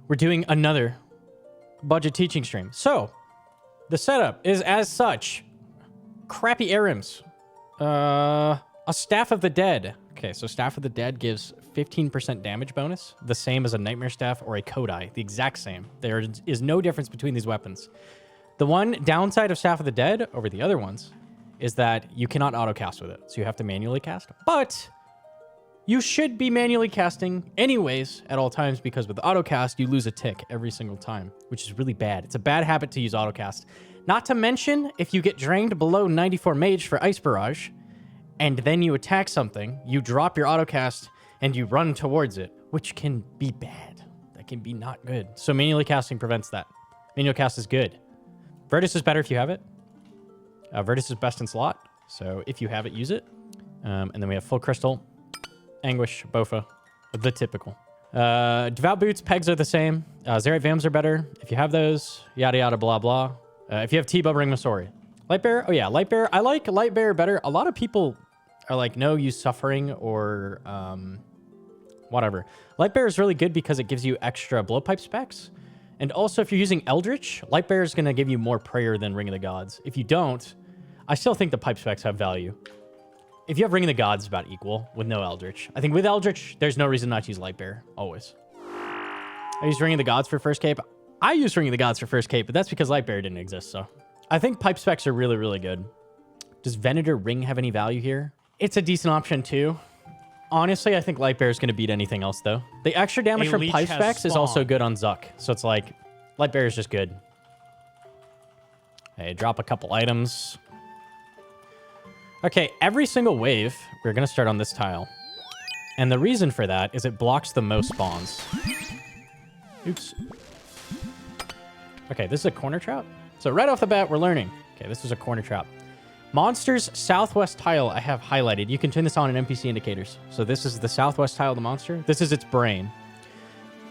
we're doing another budget teaching stream. So, the setup is as such. Crappy Ahrims. A Staff of the Dead. Okay, so Staff of the Dead gives 15% damage bonus, the same as a Nightmare Staff or a Kodai, the exact same. There is no difference between these weapons. The one downside of Staff of the Dead over the other ones is that you cannot auto-cast with it, so you have to manually cast. But you should be manually casting anyways at all times, because with auto-cast, you lose a tick every single time, which is really bad. It's a bad habit to use auto-cast. Not to mention, if you get drained below 94 mage for Ice Barrage, and then you attack something, you drop your autocast and you run towards it, which can be bad. That can be not good. So manually casting prevents that. Manual cast is good. Virtus is better if you have it. Virtus is best in slot, so if you have it, use it. And then we have Full Crystal, Anguish, Bofa, the typical. Devout Boots, Pegs are the same. Zerite Vams are better if you have those. Yada yada blah blah. If you have T-Bub, Ring Masori. Lightbearer, oh yeah, Lightbearer. I like Lightbearer better. A lot of people are like, no, use Suffering or whatever. Lightbearer is really good because it gives you extra blowpipe specs. And also, if you're using Eldritch, Lightbearer is going to give you more prayer than Ring of the Gods. If you don't, I still think the pipe specs have value. If you have Ring of the Gods, it's about equal with no Eldritch. I think with Eldritch, there's no reason not to use Lightbearer, always. I use Ring of the Gods for first cape. I use Ring of the Gods for first cape, but that's because Lightbearer didn't exist, so. I think pipe specs are really, really good. Does Venator Ring have any value here? It's a decent option, too. Honestly, I think Lightbearer is going to beat anything else, though. The extra damage from pipe specs is also good on Zuck. So it's like, Lightbearer is just good. Hey, drop a couple items. Okay, every single wave, we're going to start on this tile. And the reason for that is it blocks the most spawns. Oops. Okay, this is a corner trap. So right off the bat, we're learning. Okay, this is a corner trap. Monster's southwest tile I have highlighted. You can turn this on in NPC indicators. So this is the southwest tile of the monster. This is its brain.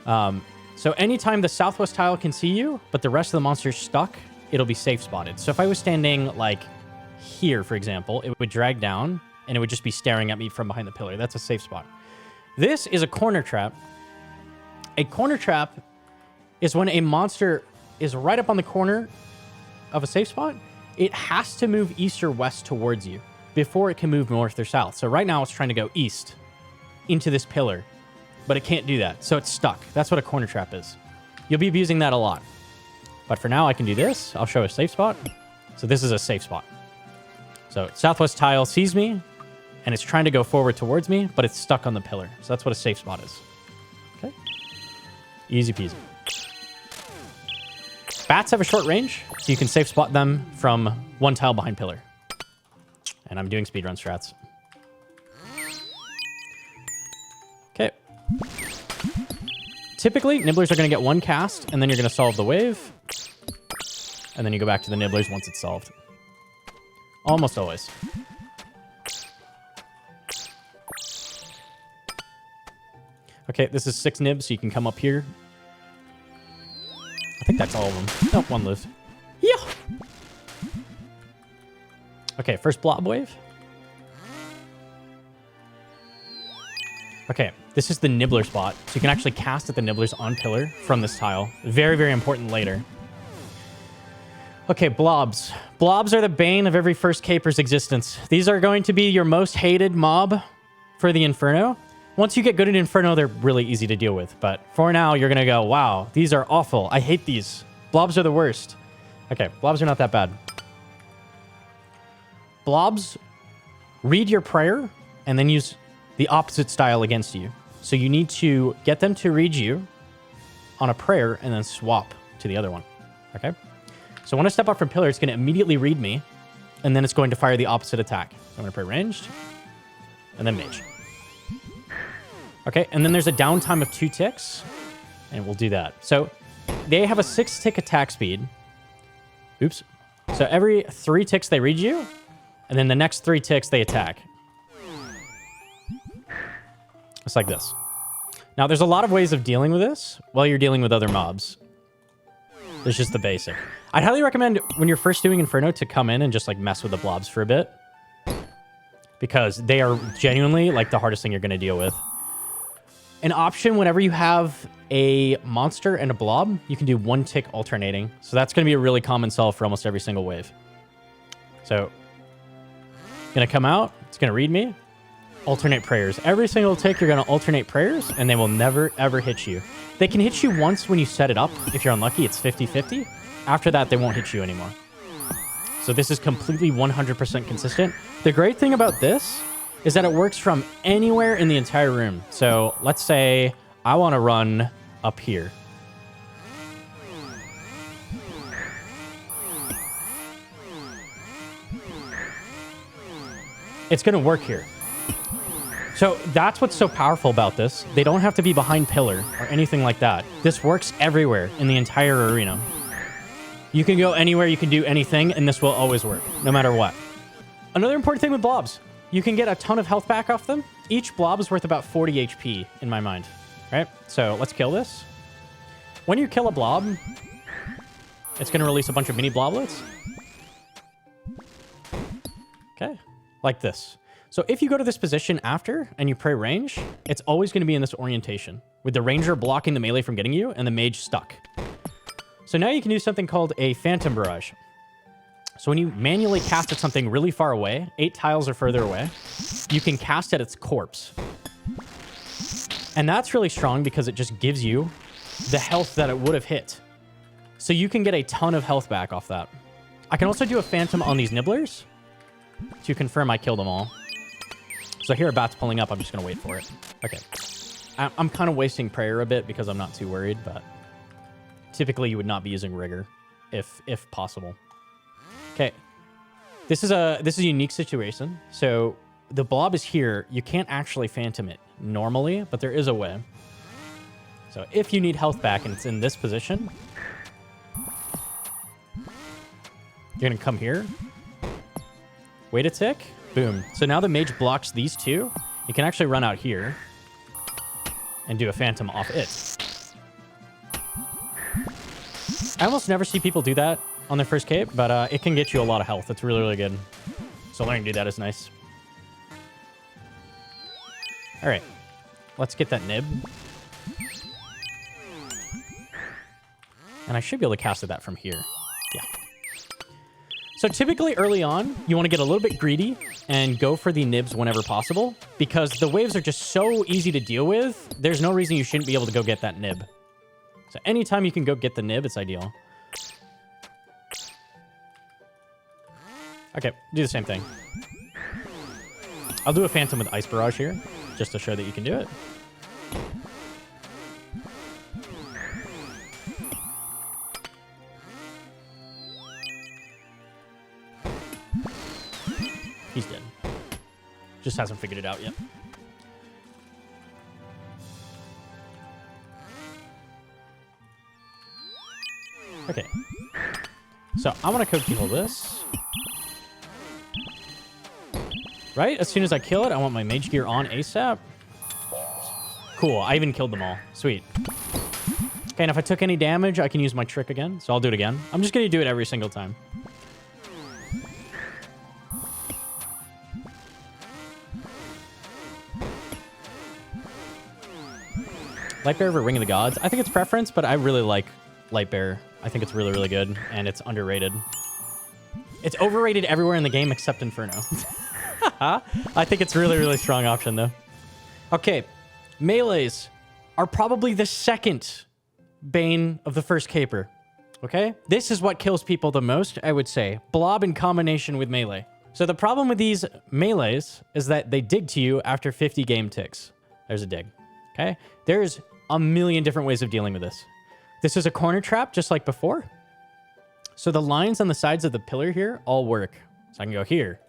So anytime the southwest tile can see you, but the rest of the monster's stuck, it'll be safe spotted. So if I was standing like here, for example, it would drag down and it would just be staring at me from behind the pillar. That's a safe spot. This is a corner trap. A corner trap is when a monster is right up on the corner of a safe spot. It has to move east or west towards you before it can move north or south. So right now it's trying to go east into this pillar, but it can't do that. So it's stuck. That's what a corner trap is. You'll be abusing that a lot. But for now, I can do this. I'll show a safe spot. So this is a safe spot. So southwest tile sees me, and it's trying to go forward towards me, but it's stuck on the pillar. So that's what a safe spot is. Okay. Easy peasy. Bats have a short range, so you can safe spot them from one tile behind pillar. And I'm doing speedrun strats. Okay. Typically, nibblers are going to get one cast, and then you're going to solve the wave. And then you go back to the nibblers once it's solved. Almost always. Okay, this is 6 nibs, so you can come up here. I think that's all of them. Nope, one live. Yeah. Okay, first blob wave. Okay, this is the nibbler spot. So you can actually cast at the nibblers on pillar from this tile. Very, very important later. Okay, blobs. Blobs are the bane of every first caper's existence. These are going to be your most hated mob for the Inferno. Once you get good at Inferno, they're really easy to deal with. But for now, you're going to go, wow, these are awful. I hate these. Blobs are the worst. Okay, blobs are not that bad. Blobs read your prayer and then use the opposite style against you. So you need to get them to read you on a prayer and then swap to the other one. Okay? So when I step up from pillar, it's going to immediately read me, and then it's going to fire the opposite attack. I'm going to pray ranged, and then mage. Okay, and then there's a downtime of 2 ticks, and we'll do that. So they have a 6-tick attack speed. Oops. So every 3 ticks they read you, and then the next 3 ticks they attack. It's like this. Now, there's a lot of ways of dealing with this while you're dealing with other mobs. There's just the basic. I'd highly recommend when you're first doing Inferno to come in and just like mess with the blobs for a bit. Because they are genuinely like the hardest thing you're going to deal with. An option whenever you have a monster and a blob, you can do 1 tick alternating. So that's going to be a really common solve for almost every single wave. So, going to come out. It's going to read me. Alternate prayers. Every single tick, you're going to alternate prayers, and they will never, ever hit you. They can hit you once when you set it up. If you're unlucky, it's 50-50. After that, they won't hit you anymore. So this is completely 100% consistent. The great thing about this is that it works from anywhere in the entire room. So let's say I want to run up here. It's going to work here. So that's what's so powerful about this. They don't have to be behind pillar or anything like that. This works everywhere in the entire arena. You can go anywhere, you can do anything, and this will always work, no matter what. Another important thing with blobs, you can get a ton of health back off them. Each blob is worth about 40 HP in my mind, right? So let's kill this. When you kill a blob, it's going to release a bunch of mini bloblets. Okay, like this. So if you go to this position after and you pray range, it's always going to be in this orientation, with the ranger blocking the melee from getting you and the mage stuck. So now you can do something called a phantom barrage. So when you manually cast at something really far away, 8 tiles or further away, you can cast at its corpse. And that's really strong because it just gives you the health that it would have hit. So you can get a ton of health back off that. I can also do a phantom on these nibblers to confirm I killed them all. So here a bat's pulling up. I'm just going to wait for it. Okay. I'm kind of wasting prayer a bit because I'm not too worried, but typically you would not be using rigor if possible. Okay. This is a unique situation. So the blob is here. You can't actually phantom it normally, but there is a way. So if you need health back and it's in this position, you're going to come here. Wait a tick. Boom. So now the mage blocks these two. You can actually run out here and do a phantom off it. I almost never see people do that on their first cape, but it can get you a lot of health. It's really, really good. So learning to do that is nice. All right. Let's get that nib. And I should be able to cast at that from here. Yeah. So typically early on, you want to get a little bit greedy and go for the nibs whenever possible, because the waves are just so easy to deal with. There's no reason you shouldn't be able to go get that nib. So anytime you can go get the nib, it's ideal. Okay, do the same thing. I'll do a phantom with ice barrage here, just to show that you can do it. He's dead. Just hasn't figured it out yet. Okay. So I want to code keyhole this. Right? As soon as I kill it, I want my mage gear on ASAP. Cool. I even killed them all. Sweet. Okay, and if I took any damage, I can use my trick again. So I'll do it again. I'm just going to do it every single time. Lightbearer over Ring of the Gods. I think it's preference, but I really like Lightbearer. I think it's really, really good, and it's underrated. It's overrated everywhere in the game except Inferno. I think it's really, really strong option, though. Okay, melees are probably the second bane of the first caper. Okay? This is what kills people the most, I would say. Blob in combination with melee. So the problem with these melees is that they dig to you after 50 game ticks. There's a dig. Okay? There's a million different ways of dealing with this. This is a corner trap, just like before. So the lines on the sides of the pillar here all work. So I can go here.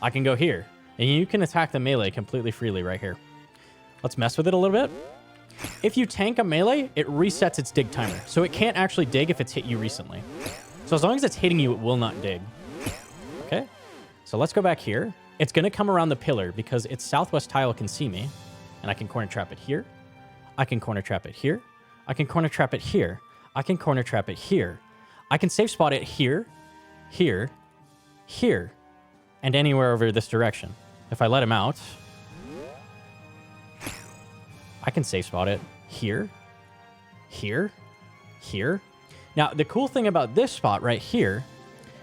I can go here. And you can attack the melee completely freely right here. Let's mess with it a little bit. If you tank a melee, it resets its dig timer. So it can't actually dig if it's hit you recently. So as long as it's hitting you, it will not dig. Okay? So let's go back here. It's going to come around the pillar because its southwest tile can see me. And I can corner trap it here. I can corner trap it here. I can corner trap it here. I can corner trap it here. I can safe spot it here, here, here, and anywhere over this direction. If I let him out, I can safe spot it here, here, here. Now, the cool thing about this spot right here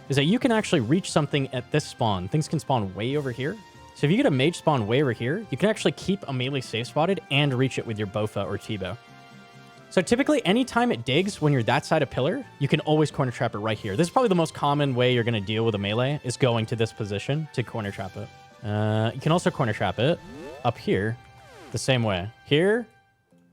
is that you can actually reach something at this spawn. Things can spawn way over here. So if you get a mage spawn way over here, you can actually keep a melee safe spotted and reach it with your Bofa or T-bow. So typically, anytime it digs when you're that side of pillar, you can always corner trap it right here. This is probably the most common way you're going to deal with a melee, is going to this position to corner trap it. You can also corner trap it up here the same way. Here,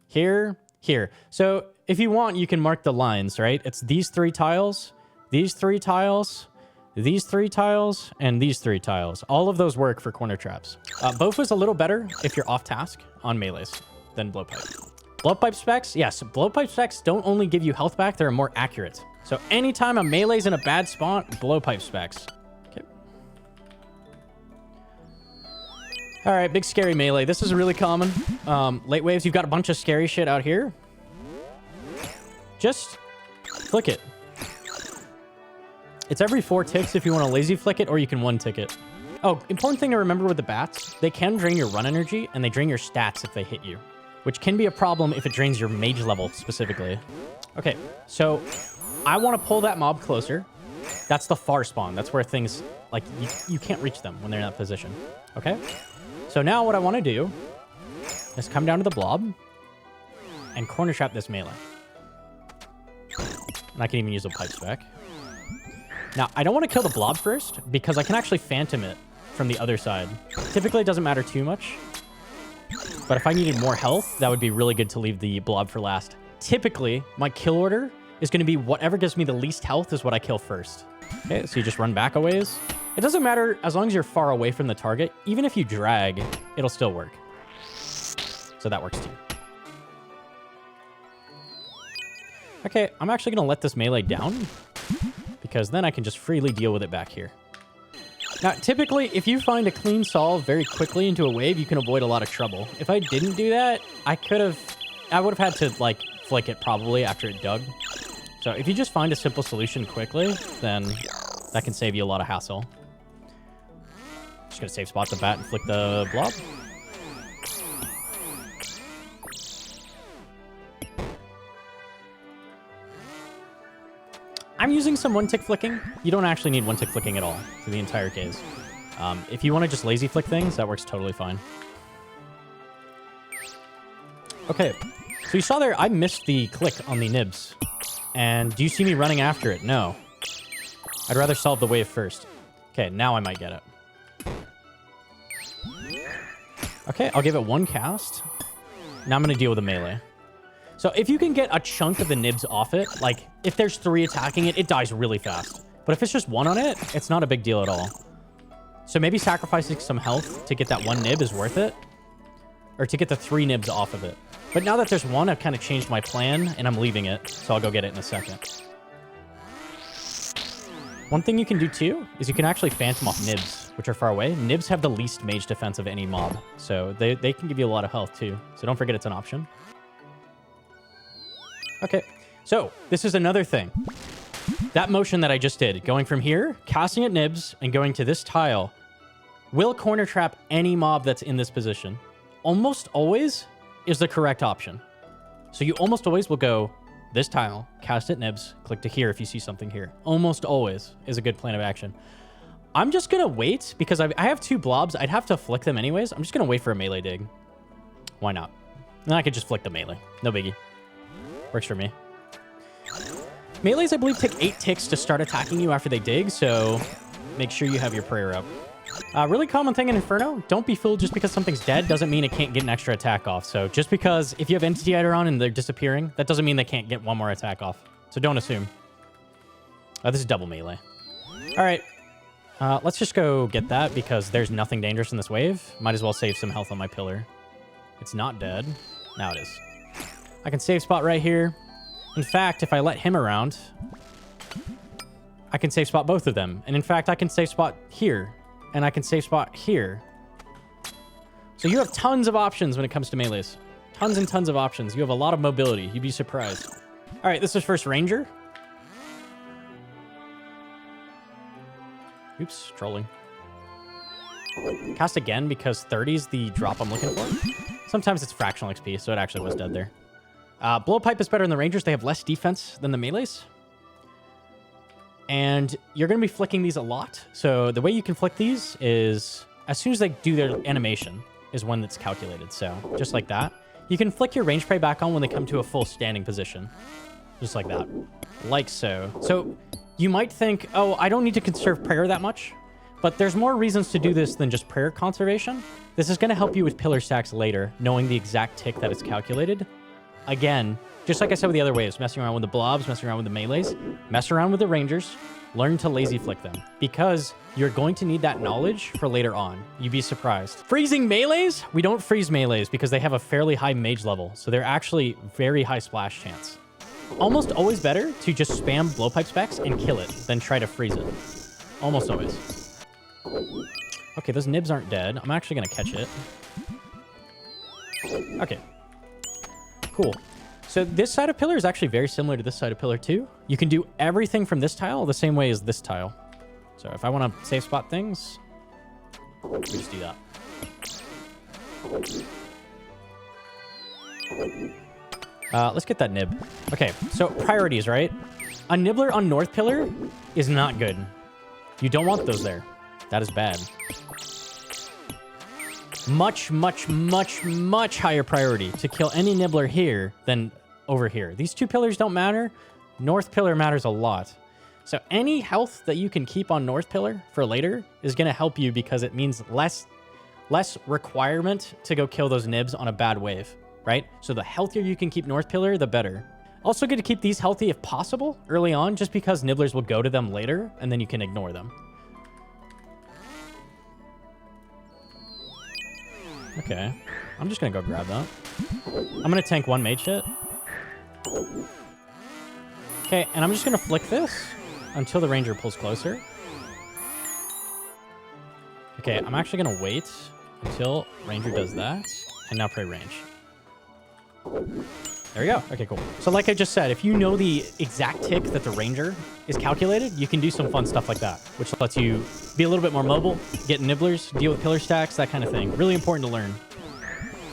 here, here. So if you want, you can mark the lines, right? It's these 3 tiles, these 3 tiles, these 3 tiles, and these 3 tiles. All of those work for corner traps. Bofa's a little better if you're off task on melees than blowpipe. Blowpipe specs, yes, blowpipe specs don't only give you health back, they're more accurate. So anytime a melee's in a bad spot, blowpipe specs. Okay. All right, big scary melee. This is really common. Late waves, you've got a bunch of scary shit out here. Just flick it. It's every 4 ticks if you want to lazy flick it, or you can 1 tick it. Oh, important thing to remember with the bats, they can drain your run energy, and they drain your stats if they hit you, which can be a problem if it drains your mage level specifically. Okay, so I want to pull that mob closer. That's the far spawn. That's where things, like, you can't reach them when they're in that position. Okay? So now what I want to do is come down to the blob and corner trap this melee. And I can even use a pipe spec. Now, I don't want to kill the blob first because I can actually phantom it from the other side. Typically, it doesn't matter too much. But if I needed more health, that would be really good to leave the blob for last. Typically, my kill order is going to be whatever gives me the least health is what I kill first. Okay, so you just run back a ways. It doesn't matter as long as you're far away from the target. Even if you drag, it'll still work. So that works too. Okay, I'm actually going to let this melee down because then I can just freely deal with it back here. Now, typically, if you find a clean solve very quickly into a wave, you can avoid a lot of trouble. If I didn't do that, I would have had to, like, flick it probably after it dug. So if you just find a simple solution quickly, then that can save you a lot of hassle. Just gonna safe spot the bat and flick the blob. I'm using some 1-tick flicking. You don't actually need 1-tick flicking at all for the entire case. If you want to just lazy flick things, that works totally fine. Okay, so you saw there, I missed the click on the nibs. And do you see me running after it? No. I'd rather solve the wave first. Okay, now I might get it. Okay, I'll give it 1 cast. Now I'm going to deal with a melee. So if you can get a chunk of the nibs off it, like if there's 3 attacking it, it dies really fast. But if it's just 1 on it, it's not a big deal at all. So maybe sacrificing some health to get that 1 nib is worth it. Or to get the 3 nibs off of it. But now that there's 1, I've kind of changed my plan and I'm leaving it. So I'll go get it in a second. One thing you can do too is you can actually phantom off nibs, which are far away. Nibs have the least mage defense of any mob. So they can give you a lot of health too. So don't forget it's an option. Okay, so this is another thing. That motion that I just did, going from here, casting at nibs, and going to this tile, will corner trap any mob that's in this position. Almost always is the correct option. So you almost always will go this tile, cast at nibs, click to here if you see something here. Almost always is a good plan of action. I'm just going to wait because I have 2 blobs. I'd have to flick them anyways. I'm just going to wait for a melee dig. Why not? Then I could just flick the melee. No biggie. Works for me. Melees, I believe, take 8 ticks to start attacking you after they dig, so make sure you have your prayer up. Really common thing in Inferno, don't be fooled just because something's dead doesn't mean it can't get an extra attack off. So just because if you have Entity Eater on and they're disappearing, that doesn't mean they can't get 1 more attack off. So don't assume. This is double melee. All right. Let's just go get that because there's nothing dangerous in this wave. Might as well save some health on my pillar. It's not dead. Now it is. I can save spot right here. In fact, if I let him around, I can save spot both of them. And in fact, I can save spot here. And I can save spot here. So you have tons of options when it comes to melees. Tons and tons of options. You have a lot of mobility. You'd be surprised. All right, this is first Ranger. Oops, trolling. Cast again because 30 is the drop I'm looking for. Sometimes it's fractional XP, so it actually was dead there. Blowpipe is better than the rangers. They have less defense than the melees. And you're going to be flicking these a lot. So the way you can flick these is as soon as they do their animation is when it's calculated. So just like that. You can flick your range prey back on when they come to a full standing position. Just like that. Like so. So you might think, oh, I don't need to conserve prayer that much. But there's more reasons to do this than just prayer conservation. This is going to help you with pillar stacks later, knowing the exact tick that it's calculated. Again, just like I said with the other waves, messing around with the blobs, messing around with the melees, mess around with the rangers, learn to lazy flick them. Because you're going to need that knowledge for later on. You'd be surprised. Freezing melees? We don't freeze melees because they have a fairly high mage level. So they're actually very high splash chance. Almost always better to just spam blowpipe specs and kill it than try to freeze it. Almost always. Okay, those nibs aren't dead. I'm actually going to catch it. Okay. Cool. So this side of pillar is actually very similar to this side of pillar too. You can do everything from this tile the same way as this tile. So if I want to safe spot things, we just do that. Let's get that nib. Okay, so priorities, right? A nibbler on north pillar is not good. You don't want those there. That is bad. Much, much, much, much higher priority to kill any nibbler here than over here. These two pillars don't matter. North pillar matters a lot. So any health that you can keep on north pillar for later is going to help you because it means less requirement to go kill those nibs on a bad wave, right? So the healthier you can keep north pillar, the better. Also good to keep these healthy if possible early on, just because nibblers will go to them later and then you can ignore them. Okay, I'm just gonna go grab that. I'm gonna tank one mage hit. Okay, and I'm just gonna flick this until the ranger pulls closer. Okay, I'm actually gonna wait until ranger does that, and now pray range. There we go. Okay, cool. So like I just said, if you know the exact tick that the ranger is calculated, you can do some fun stuff like that, which lets you be a little bit more mobile, get nibblers, deal with pillar stacks, that kind of thing. Really important to learn.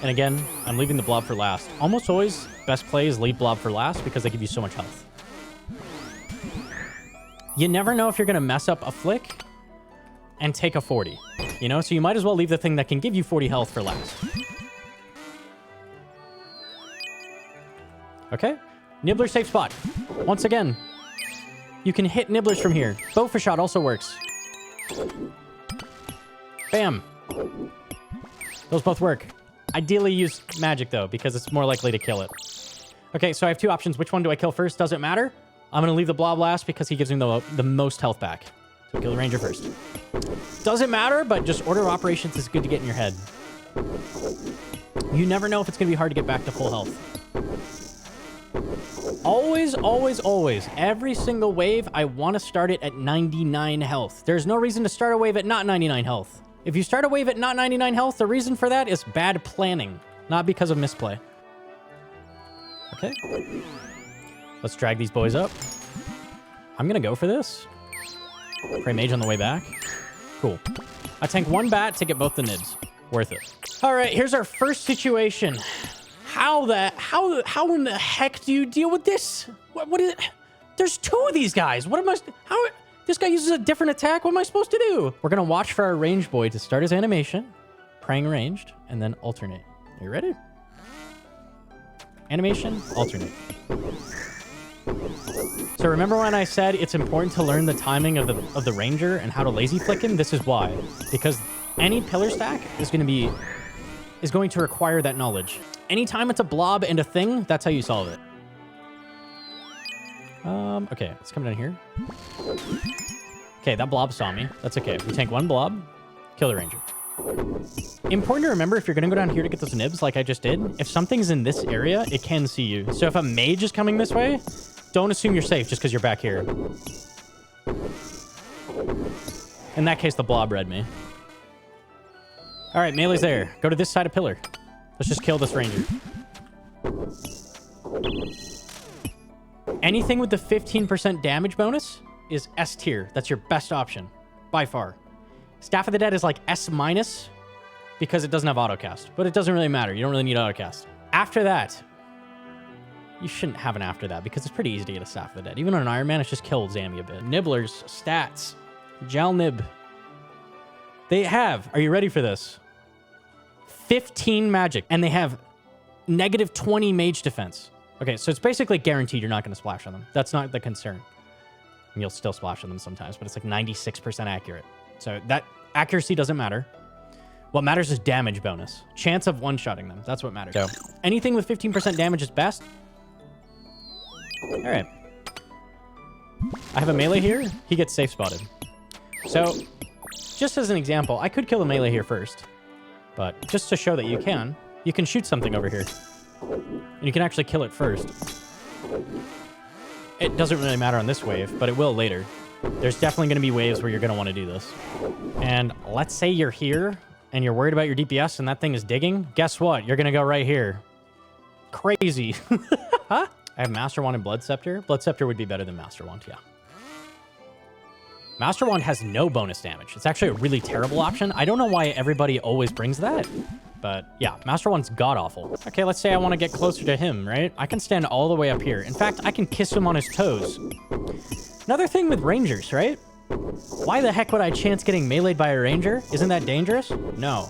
And again, I'm leaving the blob for last. Almost always, best play is leave blob for last because they give you so much health. You never know if you're going to mess up a flick and take a 40, you know? So you might as well leave the thing that can give you 40 health for last. Okay, nibbler safe spot. Once again, you can hit nibblers from here. Bow for shot also works. Bam. Those both work. Ideally use magic though, because it's more likely to kill it. Okay, so I have two options. Which one do I kill first? Doesn't matter. I'm going to leave the blob last because he gives me the most health back. So kill the ranger first. Doesn't matter, but just order of operations is good to get in your head. You never know if it's going to be hard to get back to full health. Always, always, always, every single wave, I want to start it at 99 health. There's no reason to start a wave at not 99 health. If you start a wave at not 99 health, the reason for that is bad planning, not because of misplay. Okay. Let's drag these boys up. I'm going to go for this. Pray mage on the way back. Cool. I tank one bat to get both the nibs. Worth it. All right, here's our first situation. How in the heck do you deal with this? What is it? There's two of these guys. What am I... How... This guy uses a different attack. What am I supposed to do? We're going to watch for our ranged boy to start his animation. Praying ranged. And then alternate. Are you ready? Animation. Alternate. So remember when I said it's important to learn the timing of the ranger and how to lazy flick him? This is why. Because any pillar stack is going to require that knowledge. Anytime it's a blob and a thing, that's how you solve it. Okay, let's come down here. Okay, that blob saw me. That's okay. We tank one blob, kill the ranger. Important to remember if you're going to go down here to get those nibs like I just did, if something's in this area, it can see you. So if a mage is coming this way, don't assume you're safe just because you're back here. In that case, the blob read me. All right, melee's there. Go to this side of pillar. Let's just kill this ranger. Anything with the 15% damage bonus is S tier. That's your best option, by far. Staff of the Dead is like S minus. because it doesn't have autocast. But it doesn't really matter. You don't really need autocast. After that, you shouldn't have an after that because it's pretty easy to get a Staff of the Dead. Even on an Iron Man, it's just killed Zammy a bit. Nibblers, stats, Jal Nib. They have, are you ready for this? 15 magic, and they have negative 20 mage defense. Okay, so it's basically guaranteed you're not going to splash on them. That's not the concern. And you'll still splash on them sometimes, but it's like 96% accurate. So that accuracy doesn't matter. What matters is damage bonus. Chance of one-shotting them. That's what matters. So anything with 15% damage is best. All right. I have a melee here. He gets safe spotted. So just as an example, I could kill the melee here first. But just to show that you can shoot something over here. And you can actually kill it first. It doesn't really matter on this wave, but it will later. There's definitely going to be waves where you're going to want to do this. And let's say you're here and you're worried about your DPS and that thing is digging. Guess what? You're going to go right here. Crazy. Huh? I have Master Wand and Blood Scepter. Blood Scepter would be better than Master Wand, yeah. Master Wand has no bonus damage. It's actually a really terrible option. I don't know why everybody always brings that. But yeah, Master Wand's god-awful. Okay, let's say I want to get closer to him, right? I can stand all the way up here. In fact, I can kiss him on his toes. Another thing with Rangers, right? Why the heck would I chance getting meleeed by a Ranger? Isn't that dangerous? No,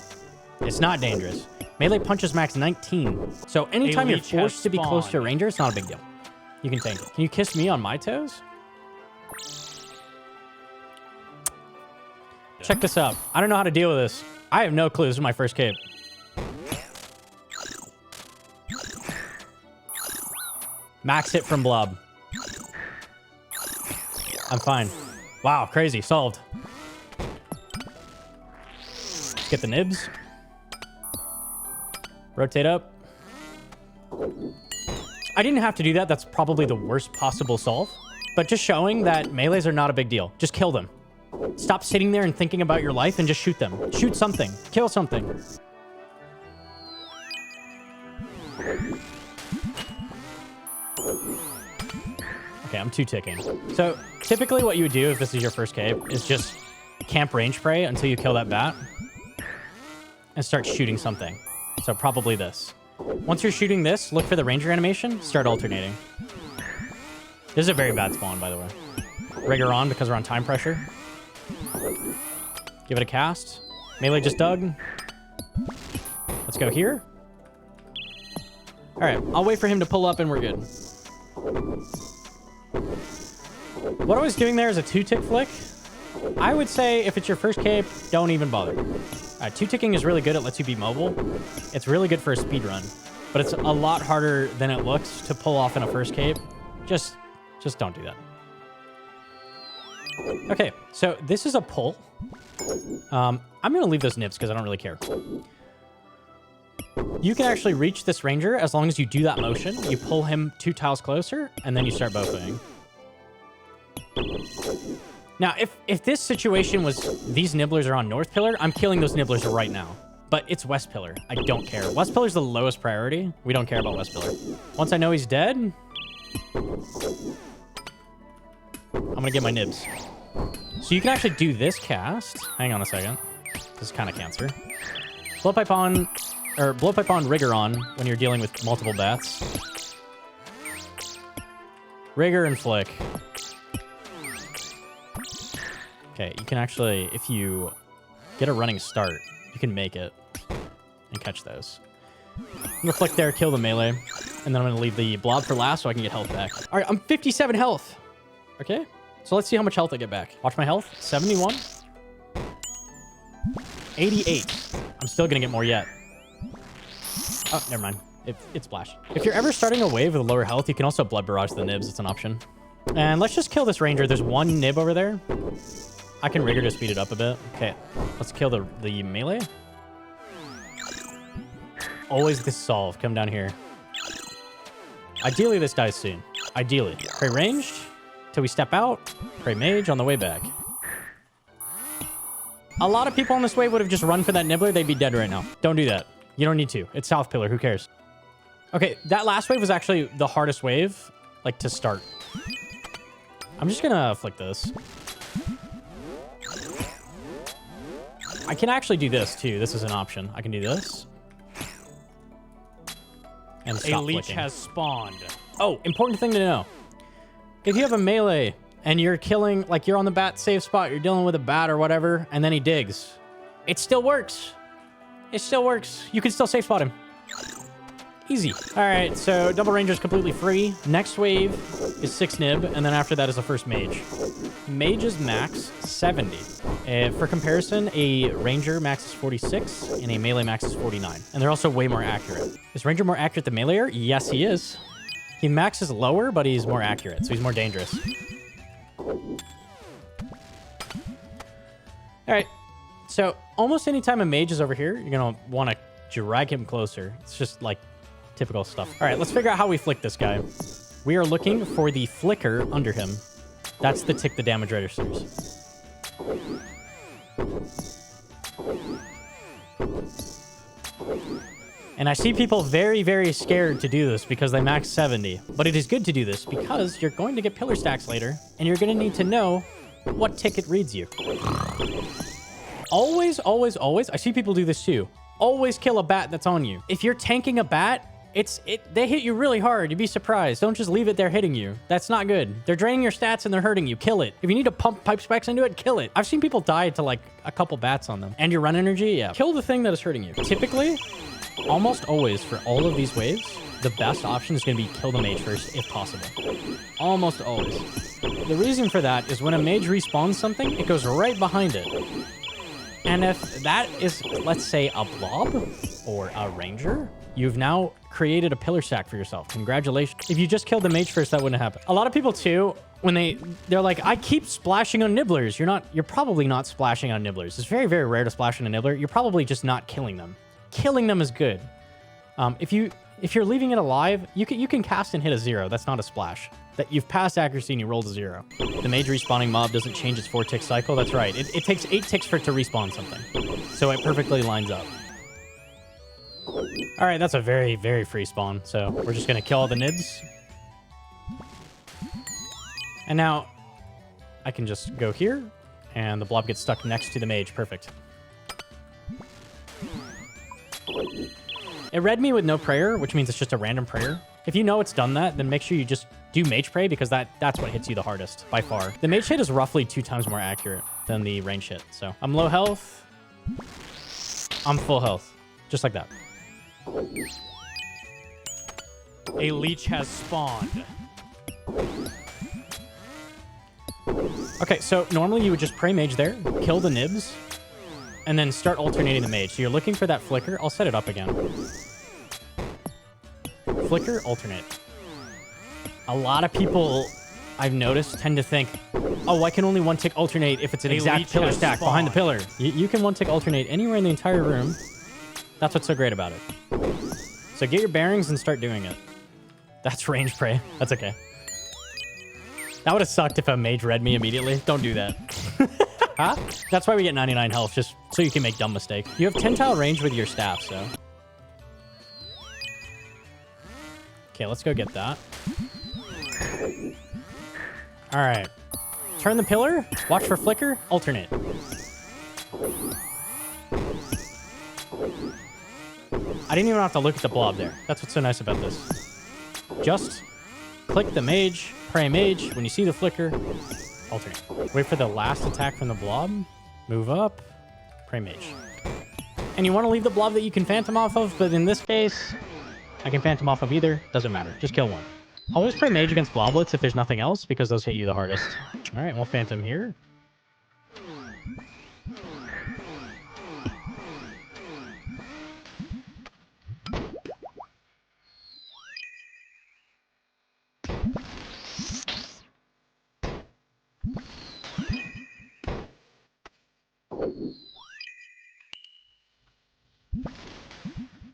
it's not dangerous. Melee punches max 19. So anytime you're forced to be close to a Ranger, it's not a big deal. You can tank it. Can you kiss me on my toes? Check this out. I don't know how to deal with this. I have no clue. This is my first cape. Max hit from blob. I'm fine. Wow, crazy. Solved. Get the nibs. Rotate up. I didn't have to do that. That's probably the worst possible solve. But just showing that melees are not a big deal. Just kill them. Stop sitting there and thinking about your life and just shoot them. Shoot something. Kill something. Okay, I'm 2-ticking. So typically what you would do if this is your first cape is just camp range spray until you kill that bat and start shooting something. So probably this. Once you're shooting this, look for the ranger animation, start alternating. This is a very bad spawn, by the way. Rigor on because we're on time pressure. Give it a cast. Melee just dug. Let's go here. All right, I'll wait for him to pull up and we're good. What I was doing there is a 2-tick flick. I would say if it's your first cape, don't even bother. All right, 2-ticking is really good. It lets you be mobile. It's really good for a speed run, but it's a lot harder than it looks to pull off in a first cape. Just don't do that. Okay, so this is a pull. I'm going to leave those nibs because I don't really care. You can actually reach this ranger as long as you do that motion. You pull him 2 tiles closer, and then you start bowfing. Now, if this situation was these nibblers are on North Pillar, I'm killing those nibblers right now. But it's West Pillar. I don't care. West Pillar's the lowest priority. We don't care about West Pillar. Once I know he's dead, I'm going to get my nibs. So you can actually do this cast. Hang on a second. This is kind of cancer. Blowpipe on, or Blowpipe on, Rigor on when you're dealing with multiple bats. Rigor and Flick. Okay, you can actually, if you get a running start, you can make it and catch those. I'm gonna Flick there, kill the melee, and then I'm gonna leave the blob for last so I can get health back. All right, I'm 57 health. Okay, so let's see how much health I get back. Watch my health, 71. 88. I'm still gonna get more yet. Oh, never mind. It's splash. If you're ever starting a wave with lower health, you can also blood barrage the nibs. It's an option. And let's just kill this ranger. There's one nib over there. I can rigor to speed it up a bit. Okay, let's kill the melee. Always this solve. Come down here. Ideally, this dies soon. Ideally. Pray ranged till we step out. Pray mage on the way back. A lot of people on this wave would have just run for that nibbler. They'd be dead right now. Don't do that. You don't need to. It's South Pillar. Who cares? Okay, that last wave was actually the hardest wave, like, to start. I'm just gonna flick this. I can actually do this too. This is an option. I can do this. And stop A leech flicking. has spawned. Oh, important thing to know. If you have a melee and you're killing, like you're on the bat safe spot, you're dealing with a bat or whatever, and then he digs, it still works. It still works. You can still safe spot him. Easy. All right, so double ranger is completely free. Next wave is 6 nib, and then after that is the first mage. Mage is max 70. For comparison, a ranger max is 46, and a melee max is 49. And they're also way more accurate. Is ranger more accurate than meleeer? Yes, he is. He maxes lower, but he's more accurate, so he's more dangerous. All right, so almost any time a mage is over here, you're going to want to drag him closer. It's just like typical stuff. All right, let's figure out how we flick this guy. We are looking for the flicker under him. That's the tick the damage registers. And I see people very, very scared to do this because they max 70. But it is good to do this because you're going to get pillar stacks later, and you're going to need to know what tick it reads you. Always, always, always, I see people do this too. Always kill a bat that's on you. If you're tanking a bat, they hit you really hard. You'd be surprised. Don't just leave it there hitting you. That's not good. They're draining your stats and they're hurting you. Kill it. If you need to pump pipe specs into it, kill it. I've seen people die to like a couple bats on them. And your run energy, yeah. Kill the thing that is hurting you. Typically, almost always for all of these waves, the best option is going to be kill the mage first if possible. Almost always. The reason for that is when a mage respawns something, it goes right behind it. And if that is, let's say, a blob or a ranger, you've now created a pillar stack for yourself. Congratulations. If you just killed the mage first, that wouldn't happen. A lot of people too, when they're like, I keep splashing on nibblers. You're probably not splashing on nibblers. It's very, very rare to splash on a nibbler. You're probably just not killing them. Killing them is good. If you're leaving it alive, you can cast and hit a 0. That's not a splash. That you've passed accuracy and you rolled a 0. The mage respawning mob doesn't change its 4-tick cycle. That's right. It takes 8 ticks for it to respawn something. So it perfectly lines up. All right, that's a very, very free spawn. So we're just going to kill all the nibs. And now I can just go here and the blob gets stuck next to the mage. Perfect. It read me with no prayer, which means it's just a random prayer. If you know it's done that, then make sure you just do mage pray because that's what hits you the hardest by far. The mage hit is roughly 2 times more accurate than the range hit. So I'm low health. I'm full health. Just like that. A leech has spawned. Okay, so normally you would just pray mage there, kill the nibs, and then start alternating the mage. So you're looking for that flicker. I'll set it up again. Flicker, alternate. A lot of people I've noticed tend to think, oh, I can only 1-tick alternate if it's an exact pillar stack behind the pillar. You can 1-tick alternate anywhere in the entire room. That's what's so great about it. So get your bearings and start doing it. That's range pray. That's okay. That would have sucked if a mage read me immediately. Don't do that. Huh? That's why we get 99 health, just so you can make dumb mistakes. You have 10-tile range with your staff, so. Okay, let's go get that. All right. Turn the pillar. Watch for flicker. Alternate. I didn't even have to look at the blob there. That's what's so nice about this. Just click the mage, pray mage. When you see the flicker, alternate. Wait for the last attack from the blob. Move up, pray mage. And you want to leave the blob that you can phantom off of, but in this case, I can phantom off of either. Doesn't matter. Just kill one. Always pray mage against bloblets if there's nothing else, because those hit you the hardest. All right, we'll phantom here.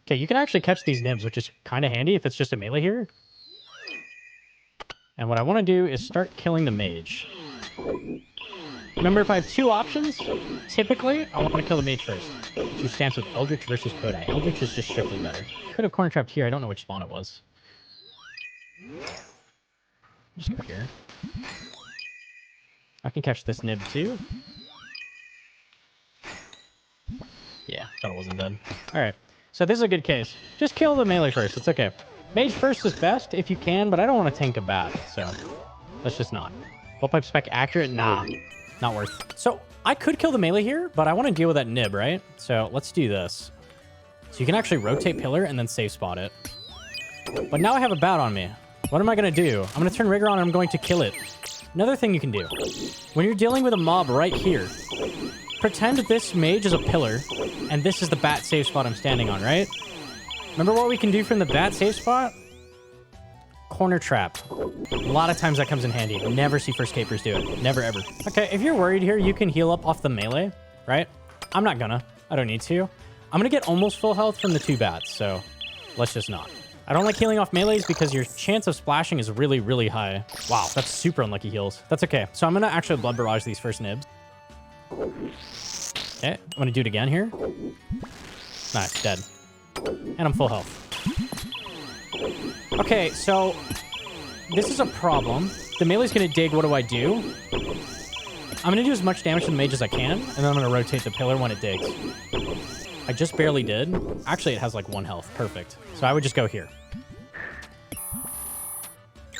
Okay, you can actually catch these nibs, which is kind of handy if it's just a melee here. And what I want to do is start killing the mage. Remember, if I have 2 options, typically, I want to kill the mage first. 2 stamps with Eldritch versus Kodai. Eldritch is just strictly better. Could have corner trapped here. I don't know which spawn it was. Just go here. I can catch this nib too. Yeah, thought it wasn't dead. All right, so this is a good case. Just kill the melee first. It's okay. Mage first is best if you can, but I don't want to tank a bat, so let's just not. Bullpipe spec accurate? Nah, not worth. So I could kill the melee here, but I want to deal with that nib, right? So let's do this. So you can actually rotate pillar and then safe spot it. But now I have a bat on me. What am I going to do? I'm going to turn rigor on and I'm going to kill it. Another thing you can do. When you're dealing with a mob right here, pretend this mage is a pillar and this is the bat safe spot I'm standing on, right? Remember what we can do from the bat safe spot? Corner trap. A lot of times that comes in handy. Never see first capers do it. Never, ever. Okay, if you're worried here, you can heal up off the melee, right? I'm not gonna. I don't need to. I'm gonna get almost full health from the 2 bats, so let's just not. I don't like healing off melees because your chance of splashing is really, really high. Wow, that's super unlucky heals. That's okay. So I'm gonna actually blood barrage these first nibs. Okay, I'm gonna do it again here. Nice, dead. And I'm full health. Okay, so this is a problem. The melee's gonna dig. What do I do? I'm gonna do as much damage to the mage as I can, and then I'm gonna rotate the pillar when it digs. I just barely did. Actually, it has like 1 health. Perfect. So I would just go here.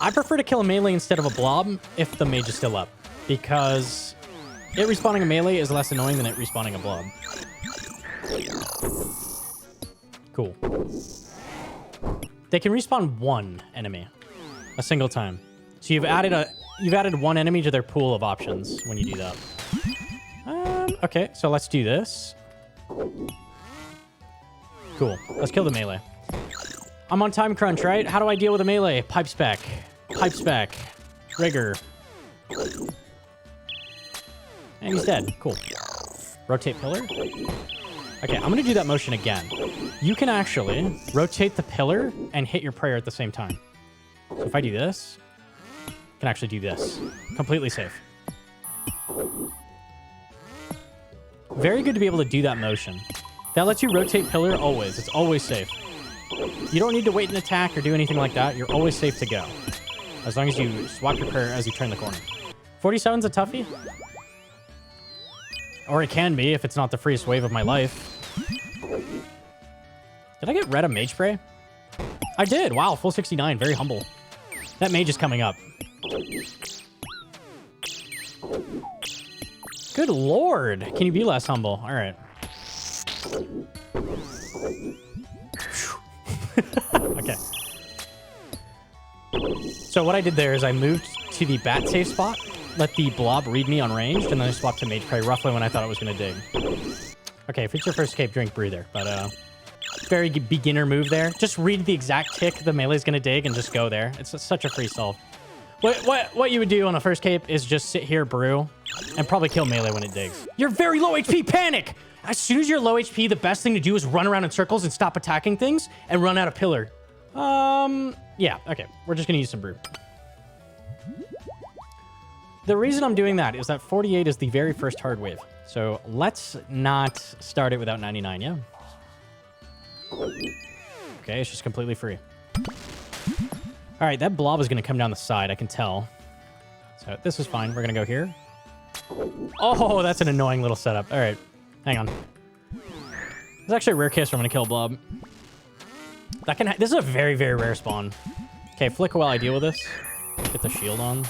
I prefer to kill a melee instead of a blob if the mage is still up, because it respawning a melee is less annoying than it respawning a blob. Cool. They can respawn 1 enemy a single time. So you've added 1 enemy to their pool of options when you do that. Okay, so let's do this. Cool. Let's kill the melee. I'm on time crunch, right? How do I deal with a melee? Pipe spec. Pipe spec. Rigor. And he's dead. Cool. Rotate pillar. Okay, I'm going to do that motion again. You can actually rotate the pillar and hit your prayer at the same time. So if I do this, I can actually do this. Completely safe. Very good to be able to do that motion. That lets you rotate pillar always. It's always safe. You don't need to wait an attack or do anything like that. You're always safe to go. As long as you swap your prayer as you turn the corner. 47's a toughie. Or it can be if it's not the freest wave of my life. Did I get red of mage spray? I did. Wow, full 69. Very humble. That mage is coming up. Good lord. Can you be less humble? All right. Okay. So what I did there is I moved to the bat safe spot, let the blob read me on ranged, and then I swapped to mage prey roughly when I thought it was going to dig. Okay, if it's your first cape, drink brew there. But very beginner move there. Just read the exact tick the melee's going to dig and just go there. It's such a free solve. What you would do on a first cape is just sit here, brew, and probably kill melee when it digs. You're very low HP, panic! As soon as you're low HP, the best thing to do is run around in circles and stop attacking things and run out of pillar. Yeah, okay. We're just going to use some brew. The reason I'm doing that is that 48 is the very first hard wave. So let's not start it without 99, yeah? Okay, it's just completely free. All right, that blob is going to come down the side, I can tell. So this is fine. We're going to go here. Oh, that's an annoying little setup. All right, hang on. It's actually a rare case where I'm going to kill a blob. This is a very, very rare spawn. Okay, flick while I deal with this. Get the shield on.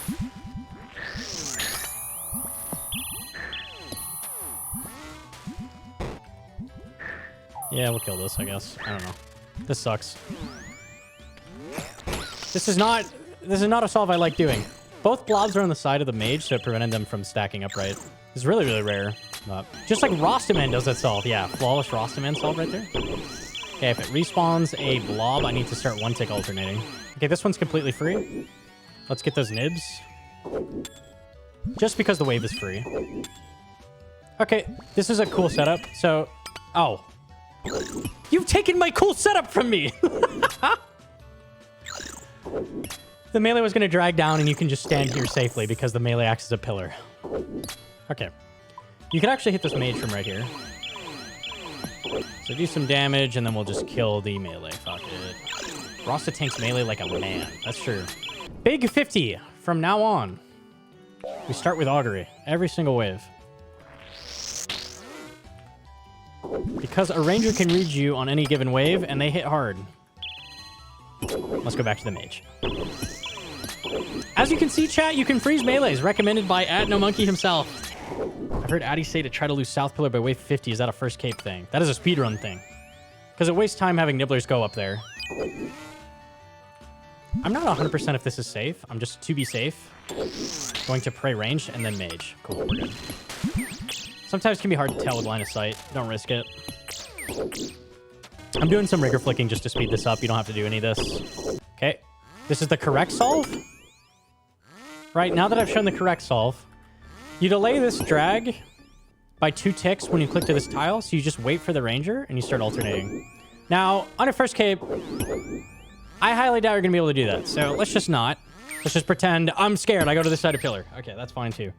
Yeah, we'll kill this, I guess. I don't know. This sucks. This is not a solve I like doing. Both blobs are on the side of the mage, so it prevented them from stacking upright. It's really, really rare. Just like Rostaman does that solve. Yeah, flawless Rostaman solve right there. Okay, if it respawns a blob, I need to start one tick alternating. Okay, this one's completely free. Let's get those nibs. Just because the wave is free. Okay, this is a cool setup. So, oh. You've taken my cool setup from me! The melee was going to drag down and you can just stand here safely because the melee acts as a pillar. Okay. You can actually hit this mage from right here. So do some damage and then we'll just kill the melee. Fuck it. Rasta tanks melee like a man. That's true. Big 50 from now on. We start with augury. Every single wave. Because a ranger can read you on any given wave, and they hit hard. Let's go back to the mage. As you can see, chat, you can freeze melees, recommended by @Gnomonkey himself. I've heard Addy say to try to lose South Pillar by wave 50. Is that a first cape thing? That is a speedrun thing. Because it wastes time having nibblers go up there. I'm not 100% if this is safe. I'm just, to be safe, going to pray ranged and then mage. Cool, we're good. Sometimes it can be hard to tell with line of sight. Don't risk it. I'm doing some rigor flicking just to speed this up. You don't have to do any of this. Okay. This is the correct solve. Right, now that I've shown the correct solve, you delay this drag by 2 ticks when you click to this tile, so you just wait for the ranger and you start alternating. Now, on your first cape, I highly doubt you're going to be able to do that, so let's just not. Let's just pretend I'm scared. I go to this side of pillar. Okay, that's fine too.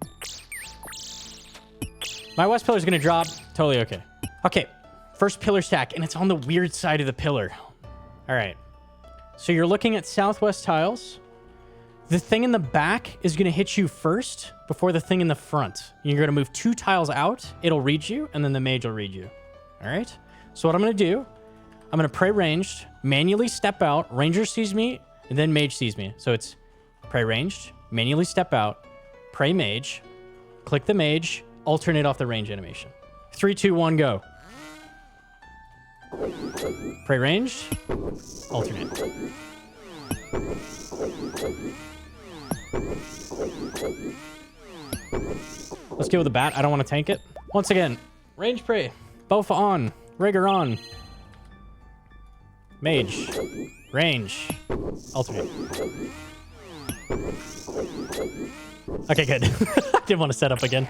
My west pillar is going to drop. Totally okay. Okay, first pillar stack, and it's on the weird side of the pillar. All right. So you're looking at southwest tiles. The thing in the back is going to hit you first before the thing in the front. You're going to move 2 tiles out. It'll read you, and then the mage will read you. All right? So what I'm going to do, I'm going to pray ranged, manually step out, ranger sees me, and then mage sees me. So it's pray ranged, manually step out, pray mage, click the mage, alternate off the range animation. 3, 2, 1, go. Pray ranged, alternate. Let's go with the bat. I don't want to tank it. Once again, range pray. Both on. Rigor on. Mage. Range. Alternate. Okay, good. I didn't want to set up again.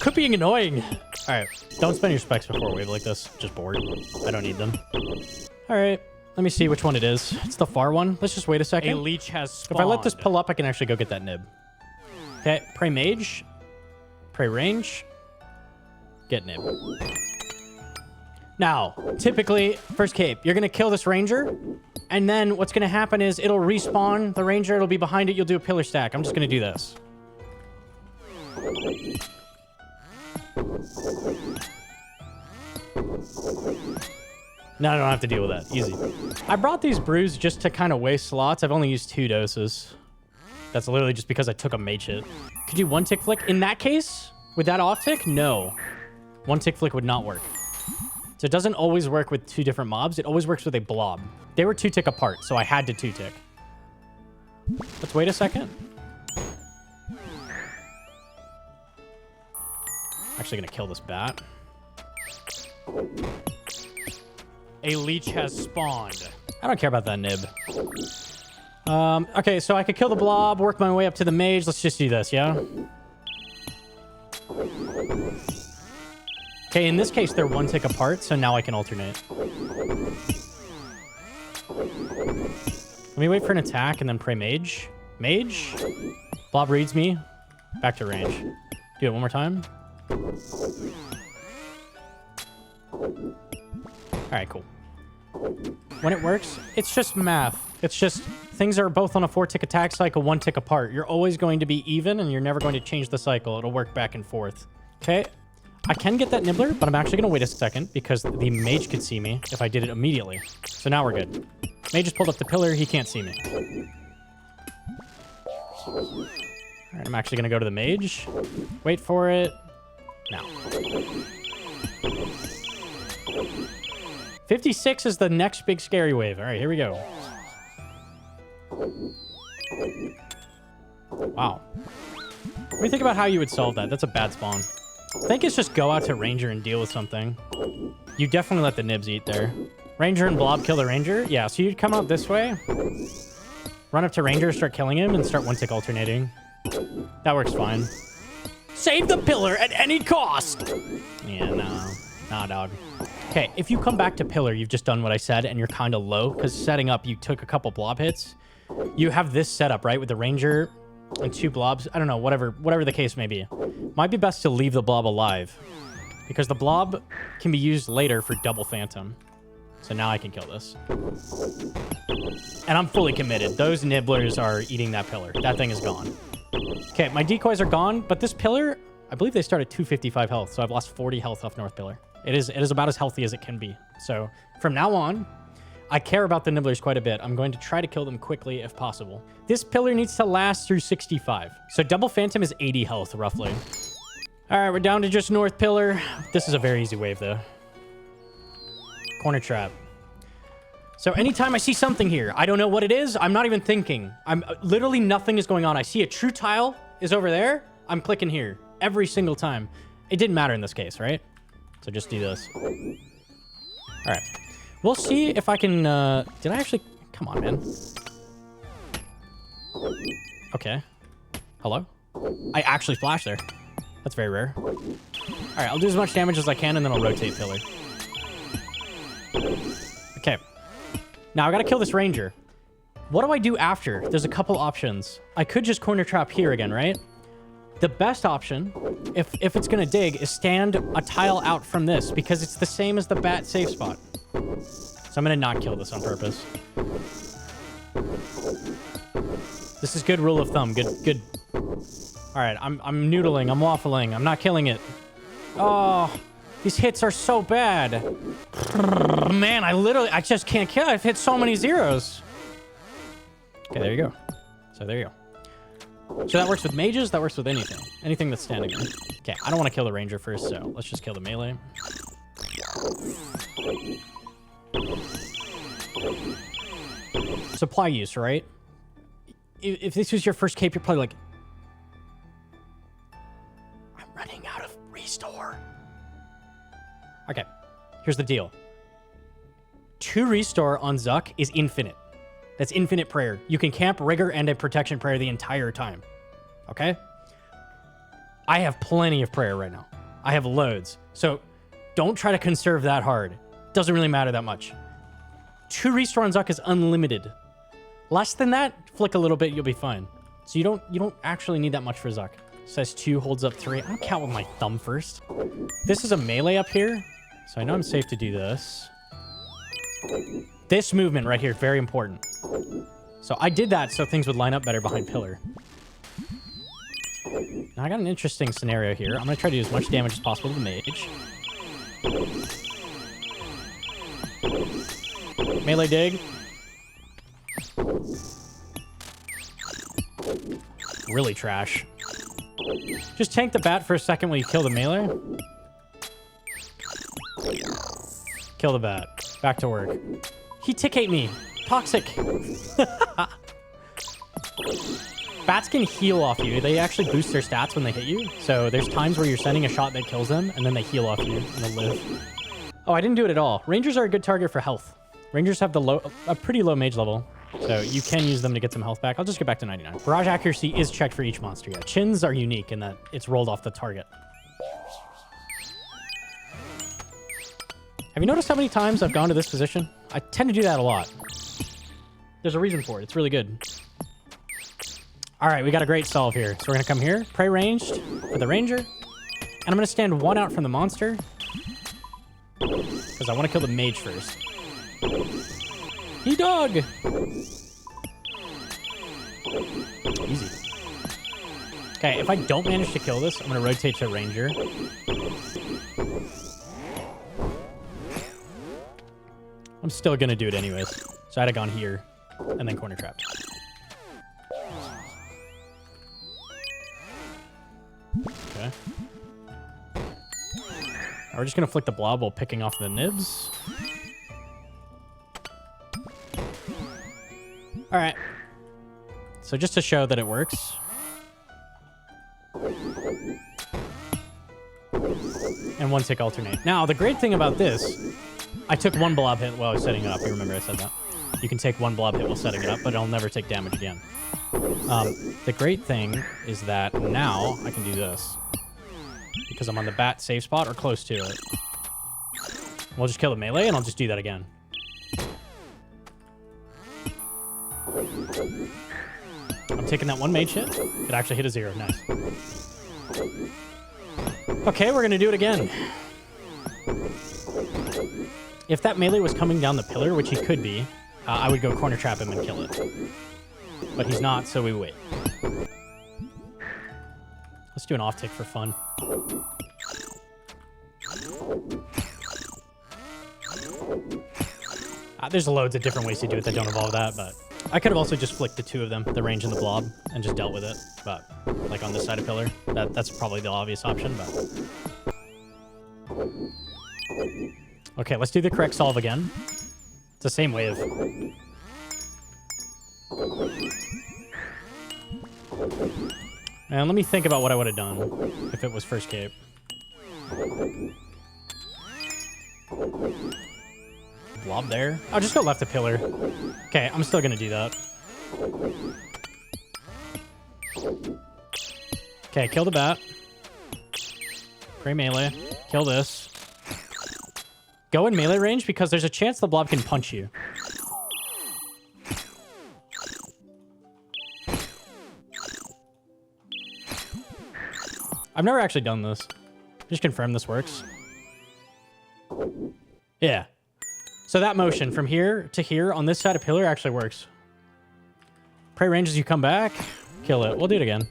Quit being annoying. All right. Don't spend your specs before a wave like this. Just bored. I don't need them. All right. Let me see which one it is. It's the far one. Let's just wait a second. A leech has spawned. If I let this pull up, I can actually go get that nib. Okay. Pray mage. Pray range. Get nib. Now, typically, first cape, you're going to kill this ranger. And then what's going to happen is it'll respawn the ranger. It'll be behind it. You'll do a pillar stack. I'm just going to do this. No, I don't have to deal with that. Easy. I brought these brews just to kind of waste slots. I've only used 2 doses. That's literally just because I took a mage hit. Could you 1 tick flick? In that case, with that off tick, no. 1 tick flick would not work. So it doesn't always work with 2 different mobs. It always works with a blob. They were 2 tick apart, so I had to 2 tick. Let's wait a second. Actually gonna kill this bat. A leech has spawned. I don't care about that nib. Okay, so I could kill the blob, work my way up to the mage. Let's just do this, yeah? Okay, in this case, they're 1 tick apart, so now I can alternate. Let me wait for an attack and then pray mage. Mage. Blob reads me. Back to range. Do it one more time. All right, cool. When it works, it's just math. It's just things are both on a 4 tick attack cycle, 1 tick apart. You're always going to be even, and you're never going to change the cycle. It'll work back and forth. Okay. I can get that nibbler, but I'm actually going to wait a second because the mage could see me if I did it immediately. So now we're good. Mage just pulled up the pillar. He can't see me. All right, I'm actually going to go to the mage. Wait for it. Now. 56 is the next big scary wave. All right, here we go. Wow. What do you think about how you would solve that? That's a bad spawn. I think it's just go out to ranger and deal with something. You definitely let the nibs eat there. Ranger and blob kill the ranger? Yeah, so you'd come out this way, run up to ranger, start killing him, and start 1 tick alternating. That works fine. Save the pillar at any cost! Yeah, no. Nah, dog. Okay, if you come back to pillar, you've just done what I said, and you're kind of low, because setting up, you took a couple blob hits. You have this setup, right, with the ranger and 2 blobs. I don't know, whatever the case may be. Might be best to leave the blob alive, because the blob can be used later for double phantom. So now I can kill this. And I'm fully committed. Those nibblers are eating that pillar. That thing is gone. Okay, my decoys are gone, but this pillar, I believe they start at 255 health, so I've lost 40 health off north pillar. It is about as healthy as it can be. So from now on, I care about the nibblers quite a bit. I'm going to try to kill them quickly if possible. This pillar needs to last through 65. So double phantom is 80 health, roughly. All right, we're down to just north pillar. This is a very easy wave, though. Corner trap. So anytime I see something here, I don't know what it is. I'm not even thinking. Literally nothing is going on. I see a true tile is over there. I'm clicking here every single time. It didn't matter in this case, right? So just do this. All right. We'll see if I can... did I actually... Come on, man. Okay. Hello? I actually flashed there. That's very rare. All right, I'll do as much damage as I can, and then I'll rotate pillar. Okay. Now, I gotta kill this ranger. What do I do after? There's a couple options. I could just corner trap here again, right? The best option, if it's gonna dig, is stand a tile out from this, because it's the same as the bat safe spot. So I'm gonna not kill this on purpose. This is good rule of thumb. Good. All right, I'm noodling. I'm waffling. I'm not killing it. Oh, these hits are so bad. Man, I just can't kill. I've hit so many zeros. Okay, there you go. So there you go. So that works with mages. That works with anything. Anything that's standing there. Okay, I don't want to kill the ranger first, so let's just kill the melee. Supply use, right? If this was your first cape, you're probably like, I'm running out of restore. Okay, here's the deal. 2 restore on Zuck is infinite. That's infinite prayer. You can camp, rigor, and a protection prayer the entire time. Okay? I have plenty of prayer right now. I have loads. So don't try to conserve that hard. Doesn't really matter that much. 2 restore on Zuck is unlimited. Less than that, flick a little bit, you'll be fine. So you don't actually need that much for Zuck. Says 2, holds up 3. I don't count with my thumb first. This is a melee up here, so I know I'm safe to do this. This movement right here, very important. So I did that so things would line up better behind pillar. Now I got an interesting scenario here. I'm gonna try to do as much damage as possible to the mage. Melee dig. Really trash. Just tank the bat for a second while you kill the melee. Kill the bat. Back to work. He tick-ate me. Toxic. Bats can heal off you. They actually boost their stats when they hit you. So there's times where you're sending a shot that kills them, and then they heal off you, and they'll live. Oh, I didn't do it at all. Rangers are a good target for health. Rangers have a pretty low mage level, so you can use them to get some health back. I'll just get back to 99. Barrage accuracy is checked for each monster. Yeah, chins are unique in that it's rolled off the target. Have you noticed how many times I've gone to this position? I tend to do that a lot. There's a reason for it. It's really good. All right, we got a great solve here. So we're going to come here, prey ranged for the ranger, and I'm going to stand 1 out from the monster because I want to kill the mage first. He dog! Easy. Okay, if I don't manage to kill this, I'm going to rotate to ranger. I'm still going to do it anyways. So I'd have gone here and then corner trapped. Okay. Now we're just going to flick the blob while picking off the nibs. All right. So just to show that it works. And 1 tick alternate. Now, the great thing about this, I took 1 blob hit while I was setting it up. You remember I said that. You can take 1 blob hit while setting it up, but it'll never take damage again. The great thing is that now I can do this. Because I'm on the bat safe spot or close to it. We'll just kill the melee and I'll just do that again. I'm taking that 1 mage hit. It actually hit a 0. Nice. Okay, we're going to do it again. If that melee was coming down the pillar, which he could be, I would go corner trap him and kill it. But he's not, so we wait. Let's do an off tick for fun. There's loads of different ways to do it that don't involve that, but I could have also just flicked the two of them, the range and the blob, and just dealt with it. But like on this side of pillar, that's probably the obvious option. But okay, let's do the correct solve again. It's the same wave. And let me think about what I would have done if it was first cape. Blob there. I'll just go left to pillar. Okay, I'm still gonna do that. Okay, kill the bat. Pray melee. Kill this. Go in melee range because there's a chance the blob can punch you. I've never actually done this. Just confirm this works. Yeah. So that motion from here to here on this side of pillar actually works. Pray range as you come back. Kill it. We'll do it again.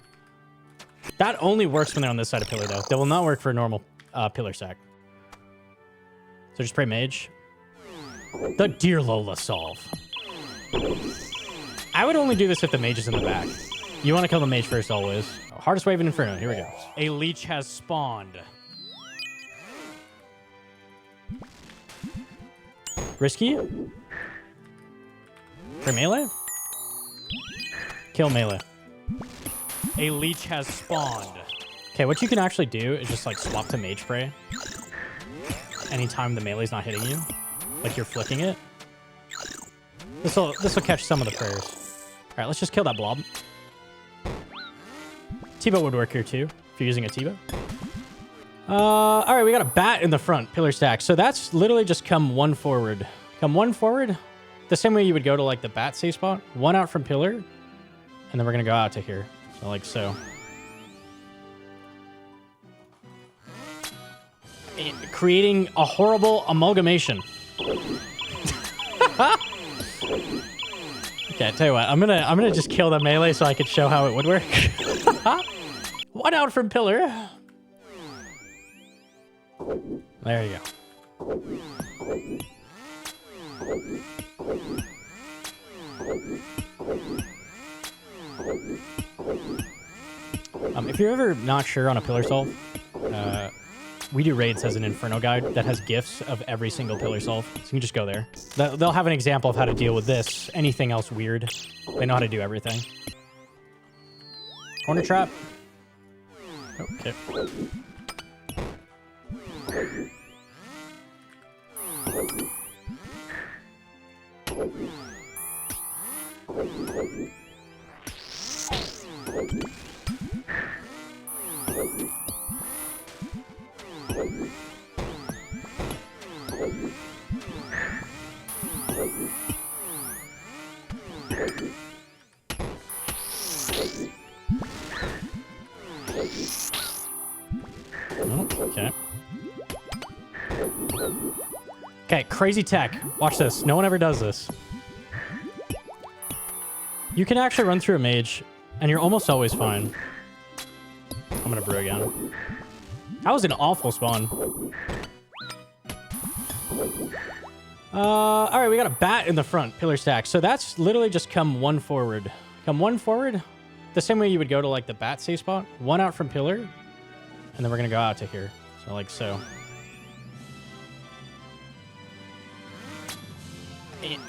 That only works when they're on this side of pillar, though. That will not work for a normal pillar stack. So just pray mage. The Dear Lola solve. I would only do this if the mage is in the back. You want to kill the mage first, always. Hardest wave in Inferno. Here we go. A leech has spawned. Risky. For melee. Kill melee. A leech has spawned. Okay, what you can actually do is just like swap to mage prey. Anytime the melee's not hitting you. Like you're flicking it. This'll catch some of the prayers. Alright, let's just kill that blob. T-bow would work here too, if you're using a T-bow. Alright, we got a bat in the front, pillar stack. So that's literally just come one forward. Come one forward, the same way you would go to like the bat safe spot. One out from pillar, and then we're gonna go out to here. So like so. Creating a horrible amalgamation. Okay, I tell you what, I'm gonna just kill the melee so I could show how it would work. One out from pillar. There you go. If you're ever not sure on a pillar solve, We Do Raids has an Inferno guide that has GIFs of every single pillar solve, so you can just go there. They'll have an example of how to deal with this. Anything else weird. They know how to do everything. Corner trap. Okay. Oh, okay. Okay, crazy tech. Watch this. No one ever does this. You can actually run through a mage, and you're almost always fine. I'm gonna brew again. That was an awful spawn. Alright, we got a bat in the front, pillar stack. So that's literally just come one forward. Come one forward, the same way you would go to like the bat safe spot. One out from pillar, and then we're gonna go out to here. So like so.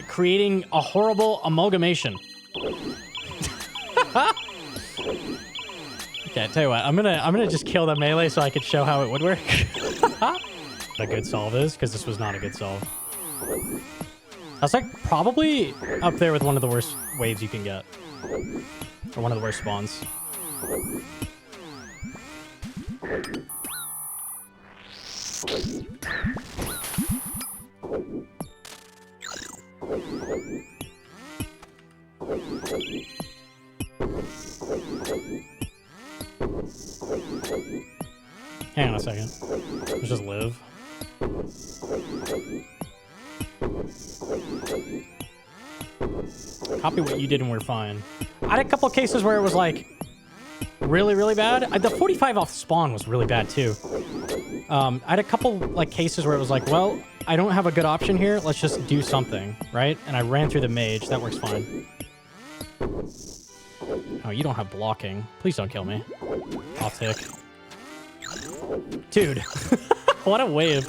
Creating a horrible amalgamation. Okay, I tell you what, I'm gonna just kill the melee so I could show how it would work. A good solve is, because this was not a good solve. That's like probably up there with one of the worst waves you can get. Or one of the worst spawns. Hang on a second. Let's just live. Copy what you did and we're fine. I had a couple cases where it was like, really, really bad. The 45 off spawn was really bad too. I had a couple like cases where it was like, well, I don't have a good option here. Let's just do something, right? And I ran through the mage. That works fine. Oh, you don't have blocking. Please don't kill me. I'll tick. Dude, what a wave.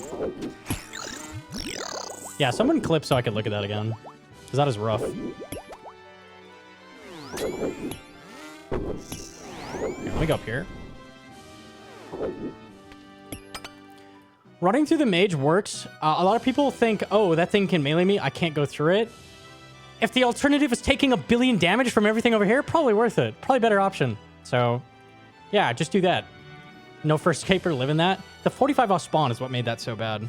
Yeah, someone clip so I could look at that again. Because that is rough. Okay, let me go up here. Running through the mage works. A lot of people think, oh, that thing can melee me. I can't go through it. If the alternative is taking 1 billion damage from everything over here, probably worth it. Probably better option. So, yeah, just do that. No first escaper living that. The 45 off spawn is what made that so bad.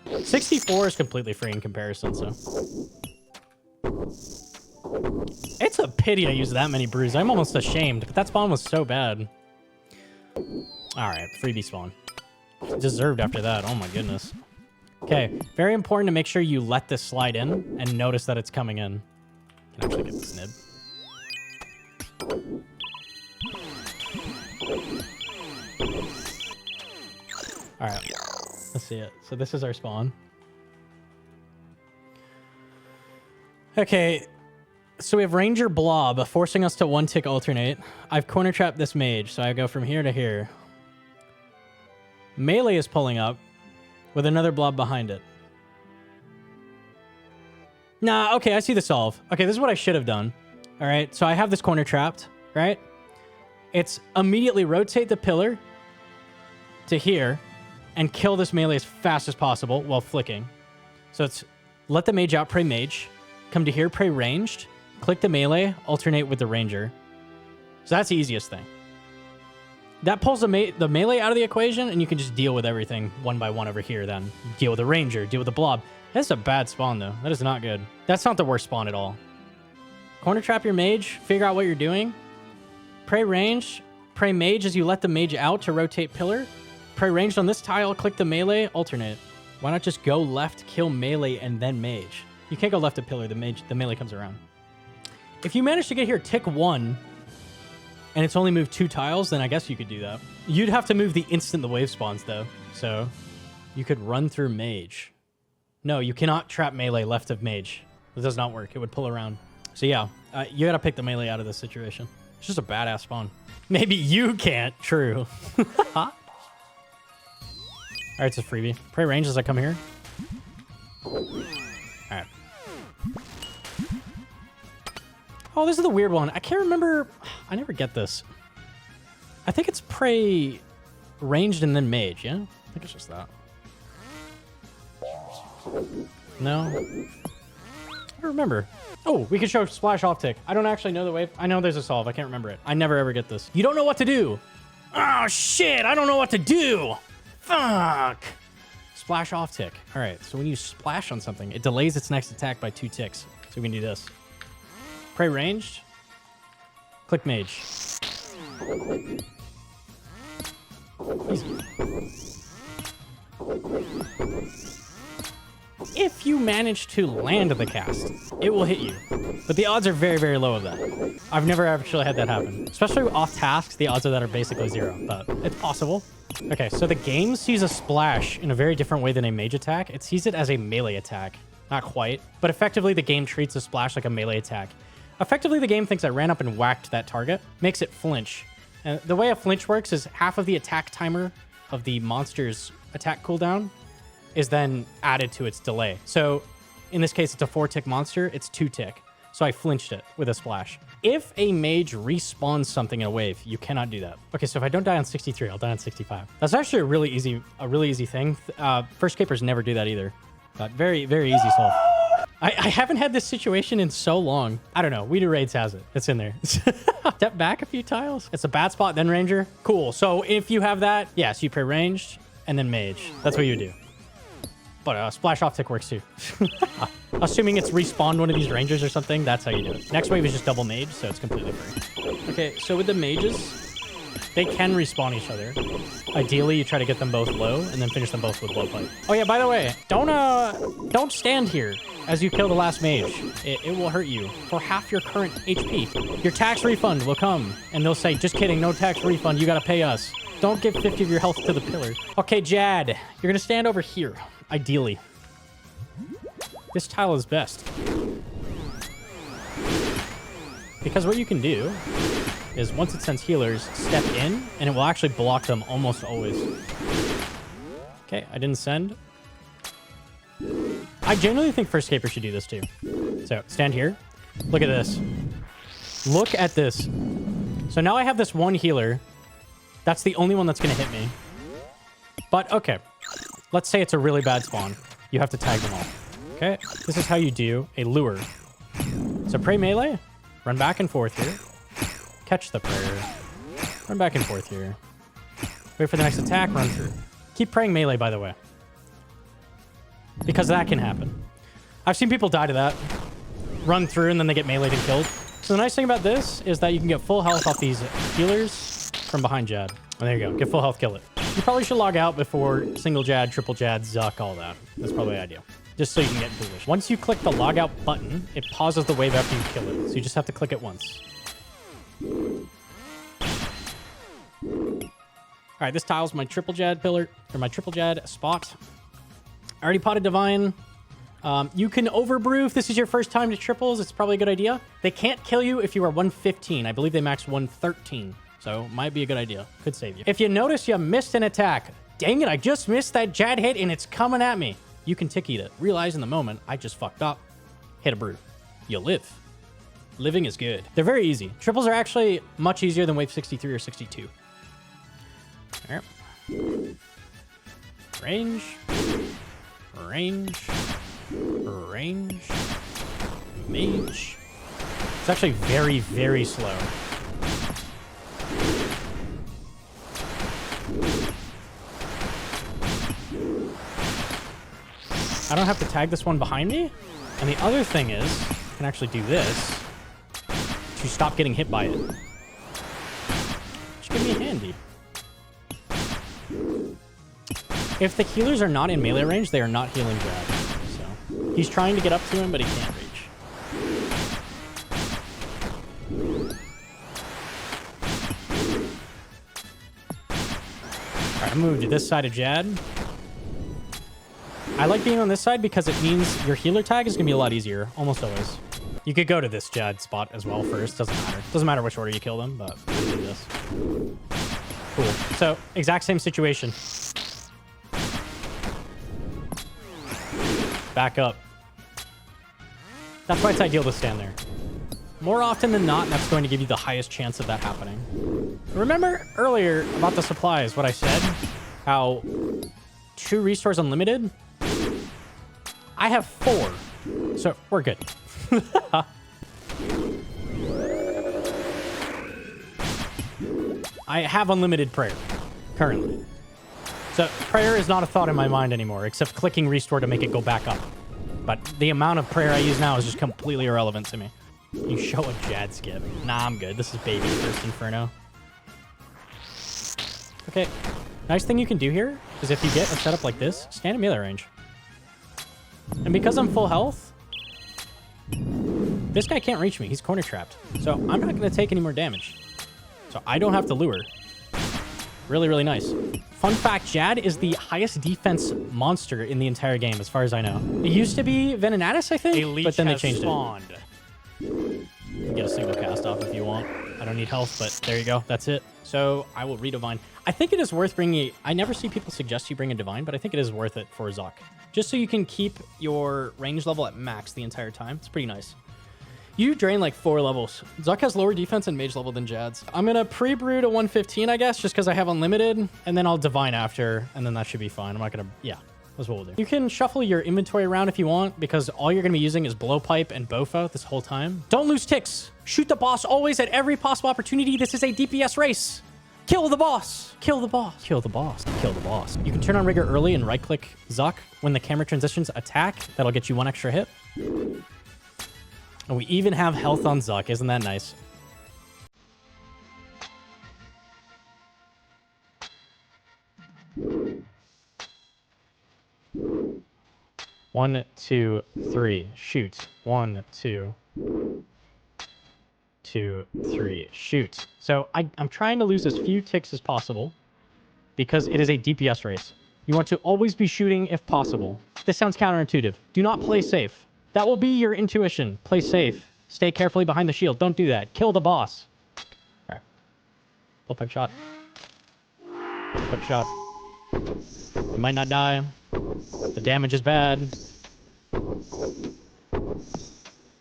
$64 is completely free in comparison, so. It's a pity I used that many brews. I'm almost ashamed, but that spawn was so bad. Alright, freebie spawn. Deserved after that. Oh my goodness. Okay, very important to make sure you let this slide in and notice that it's coming in. Can actually get this nib. Alright, let's see it. So this is our spawn. Okay, so we have Ranger Blob forcing us to 1-tick alternate. I've corner trapped this mage, so I go from here to here. Melee is pulling up with another blob behind it. Nah, okay, I see the solve. Okay, this is what I should have done. All right, so I have this corner trapped, right? It's immediately rotate the pillar to here and kill this melee as fast as possible while flicking. So it's let the mage out, pray mage. Come to here, pray ranged. Click the melee, alternate with the ranger. So that's the easiest thing. That pulls the melee out of the equation, and you can just deal with everything one by one over here then. Deal with the ranger, deal with the blob. That's a bad spawn, though. That is not good. That's not the worst spawn at all. Corner trap your mage, figure out what you're doing. Pray range, pray mage as you let the mage out to rotate pillar. Pray ranged on this tile, click the melee, alternate. Why not just go left, kill melee, and then mage? You can't go left to pillar, the melee comes around. If you manage to get here, tick 1, and it's only moved 2 tiles, then I guess you could do that. You'd have to move the instant the wave spawns, though. So you could run through mage. No, you cannot trap melee left of mage. It does not work. It would pull around. So yeah, you gotta pick the melee out of this situation. It's just a badass spawn. Maybe you can't. True. All right, it's a freebie. Pray range as I come here. All right. Oh, this is the weird one. I can't remember. I never get this. I think it's pray ranged and then mage, yeah? I think it's just that. No? I don't remember. Oh, we can show splash off tick. I don't actually know the wave. I know there's a solve. I can't remember it. I never ever get this. You don't know what to do. Oh, shit. I don't know what to do. Fuck. Splash off tick. All right. So when you splash on something, it delays its next attack by 2 ticks. So we can do this. Pray ranged. Click mage. Easy. If you manage to land the cast, it will hit you. But the odds are very, very low of that. I've never actually had that happen. Especially off tasks, the odds of that are basically 0, but it's possible. Okay, so the game sees a splash in a very different way than a mage attack. It sees it as a melee attack. Not quite, but effectively the game treats a splash like a melee attack. Effectively, the game thinks I ran up and whacked that target, makes it flinch. And the way a flinch works is half of the attack timer of the monster's attack cooldown is then added to its delay. So in this case, it's a 4-tick monster, it's 2-tick. So I flinched it with a splash. If a mage respawns something in a wave, you cannot do that. Okay, so if I don't die on 63, I'll die on 65. That's actually a really easy thing. First capers never do that either. But very, very easy solve. I haven't had this situation in so long. I don't know. We Do Raids has it. It's in there. Step back a few tiles. It's a bad spot, then ranger. Cool. So if you have that, yeah, so you pray ranged and then mage. That's what you do. But splash off tick works too. Assuming it's respawned one of these rangers or something, that's how you do it. Next wave is just double mage, so it's completely free. Okay, so with the mages, They can respawn each other. Ideally, you try to get them both low and then finish them both with blowpipe. Oh yeah, by the way, don't stand here as you kill the last mage. It will hurt you for half your current HP. Your tax refund will come and they'll say, just kidding, no tax refund, you gotta pay us. Don't give 50 of your health to the pillar. Okay, Jad, you're gonna stand over here, ideally. This tile is best. Because what you can do is once it sends healers, step in, and it will actually block them almost always. Okay, I didn't send. I genuinely think First Caper should do this too. So, stand here. Look at this. Look at this. So now I have this one healer. That's the only one that's going to hit me. But, okay. Let's say it's a really bad spawn. You have to tag them all. Okay, this is how you do a lure. So pray melee, run back and forth here. Catch the prayer. Run back and forth here. Wait for the next attack, run through. Keep praying melee, by the way. Because that can happen. I've seen people die to that. Run through and then they get meleeed and killed. So the nice thing about this is that you can get full health off these healers from behind Jad. And there you go. Get full health, kill it. You probably should log out before single Jad, triple Jad, Zuck, all that. That's probably ideal. Just so you can get foolish. Once you click the logout button, it pauses the wave after you kill it. So you just have to click it once. All right, this tile's my triple Jad pillar, or my triple Jad spot. I already potted Divine. You can overbrew if this is your first time to triples. It's probably a good idea. They can't kill you if you are 115. I believe they max 113. So might be a good idea. Could save you. If you notice you missed an attack, dang it, I just missed that Jad hit and it's coming at me. You can tick eat it. Realize in the moment, I just fucked up. Hit a brew. You'll live. Living is good. They're very easy. Triples are actually much easier than wave 63 or 62. All right. Range. Range. Range. Mage. It's actually very, very slow. I don't have to tag this one behind me. And the other thing is, I can actually do this to stop getting hit by it. Which can be handy. If the healers are not in melee range, they are not healing Jad. So he's trying to get up to him, but he can't reach. All right, I'm moving to this side of Jad. I like being on this side because it means your healer tag is going to be a lot easier, almost always. You could go to this Jad spot as well first. Doesn't matter. Doesn't matter which order you kill them, but we'll do this. Cool. So, exact same situation. Back up. That's why it's ideal to stand there. More often than not, that's going to give you the highest chance of that happening. Remember earlier about the supplies, what I said? How 2 restores unlimited? I have 4, so we're good. I have unlimited prayer, currently. So prayer is not a thought in my mind anymore, except clicking restore to make it go back up. But the amount of prayer I use now is just completely irrelevant to me. You show a Jad skip. Nah, I'm good. This is baby first Inferno. Okay. Nice thing you can do here is if you get a setup like this, stand in melee range. And because I'm full health, this guy can't reach me. He's corner trapped. So I'm not going to take any more damage. So I don't have to lure. Really, really nice. Fun fact, Jad is the highest defense monster in the entire game, as far as I know. It used to be Venenatus, I think, but then they changed it. You can get a single cast off if you want. I don't need health, but there you go. That's it. So I will redivine. I think it is worth bringing I never see people suggest you bring a divine, but I think it is worth it for Zuck. Just so you can keep your range level at max the entire time. It's pretty nice. You drain like 4 levels. Zuck has lower defense and mage level than Jad's. I'm going to pre-brew to 115, I guess, just because I have unlimited, and then I'll divine after, and then that should be fine. I'm not going to, yeah, that's what we'll do. You can shuffle your inventory around if you want, because all you're going to be using is blowpipe and bofa this whole time. Don't lose ticks. Shoot the boss always at every possible opportunity. This is a DPS race. Kill the boss. Kill the boss. Kill the boss. Kill the boss. You can turn on rigor early and right-click Zuck. When the camera transitions, attack. That'll get you 1 extra hit. And we even have health on Zuck. Isn't that nice? 1, 2, 3. Shoot. 1, 2, 2, 3. Shoot. So I'm trying to lose as few ticks as possible because it is a DPS race. You want to always be shooting if possible. This sounds counterintuitive. Do not play safe. That will be your intuition. Play safe. Stay carefully behind the shield. Don't do that. Kill the boss. All right. Full pipe shot. Pipe shot. You might not die. The damage is bad.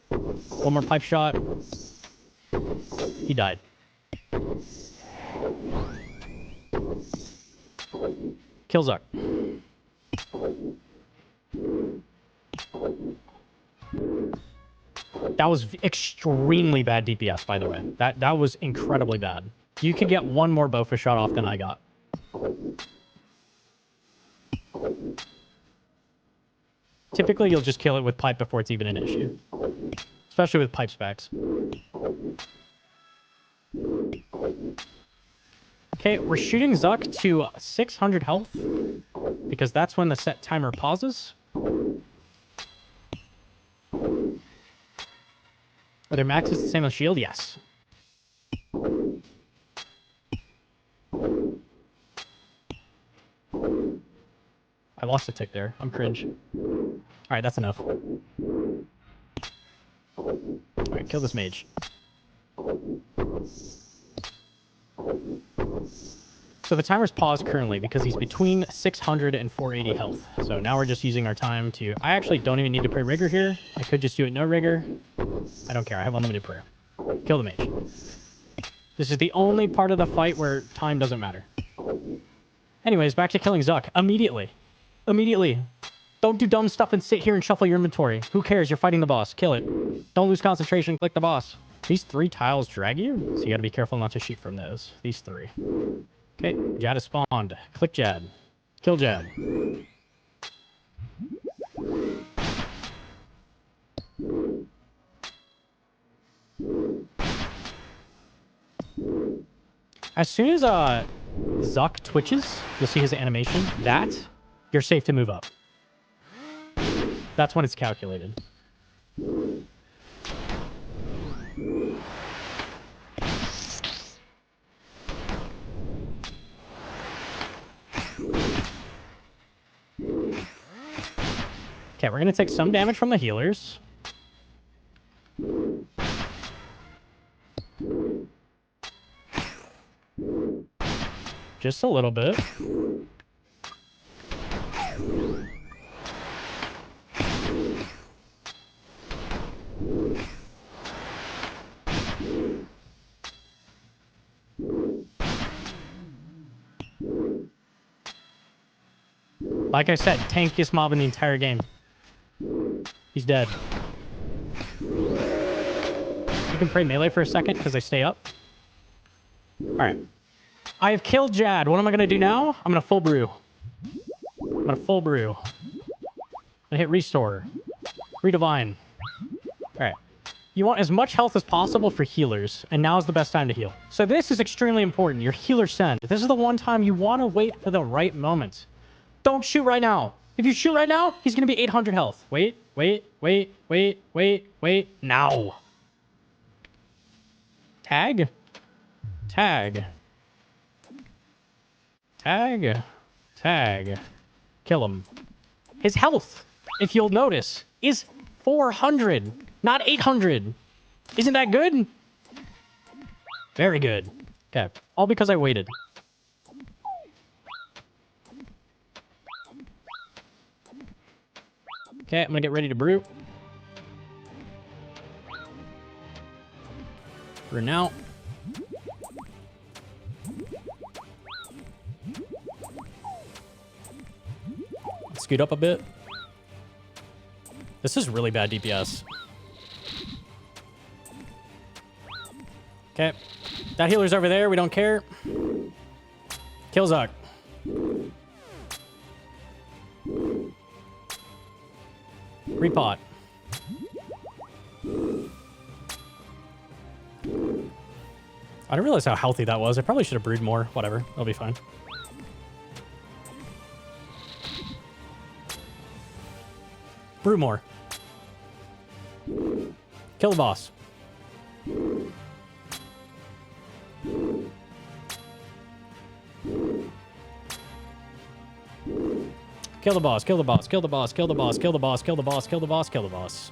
One more pipe shot. He died. Kill Zuck. That was extremely bad DPS, by the way. That was incredibly bad. You could get one more bowfish shot off than I got. Typically, you'll just kill it with pipe before it's even an issue. Especially with pipe specs. Okay, we're shooting Zuck to 600 health. Because that's when the set timer pauses. Are their maxes the same as shield? Yes. I lost a tick there. I'm cringe. Alright, that's enough. Alright, kill this mage. So the timer's paused currently because he's between 600 and 480 health. So now we're just using our time to... I actually don't even need to pray rigor here. I could just do it no rigor. I don't care. I have unlimited prayer. Kill the mage. This is the only part of the fight where time doesn't matter. Anyways, back to killing Zuck. Immediately. Immediately. Don't do dumb stuff and sit here and shuffle your inventory. Who cares? You're fighting the boss. Kill it. Don't lose concentration. Click the boss. These 3 tiles drag you, so you gotta be careful not to shoot from those. These 3. Okay, Jad has spawned. Click Jad. Kill Jad. As soon as Zuck twitches, you'll see his animation. You're safe to move up. That's when it's calculated. Okay, we're going to take some damage from the healers. Just a little bit. Like I said, tankiest mob in the entire game. He's dead. You can pray melee for a second because I stay up. Alright. I have killed Jad. What am I going to do now? I'm going to full brew. I'm going to full brew. I'm going to hit restore. Redivine. Alright. You want as much health as possible for healers, and now is the best time to heal. So this is extremely important. Your healer send. This is the one time you want to wait for the right moment. Don't shoot right now. If you shoot right now, he's going to be 800 health. Wait. Now. Tag. Kill him. His health, if you'll notice, is 400, not 800. Isn't that good? Very good. Okay. All because I waited. Okay, I'm gonna get ready to brew. Brew now. Scoot up a bit. This is really bad DPS. Okay. That healer's over there. We don't care. Kill Zuck. Repot. I didn't realize how healthy that was. I probably should have brewed more. Whatever. It'll be fine. Brew more. Kill the boss. Kill the boss, kill the boss, kill the boss, kill the boss, kill the boss, kill the boss, kill the boss, kill the boss.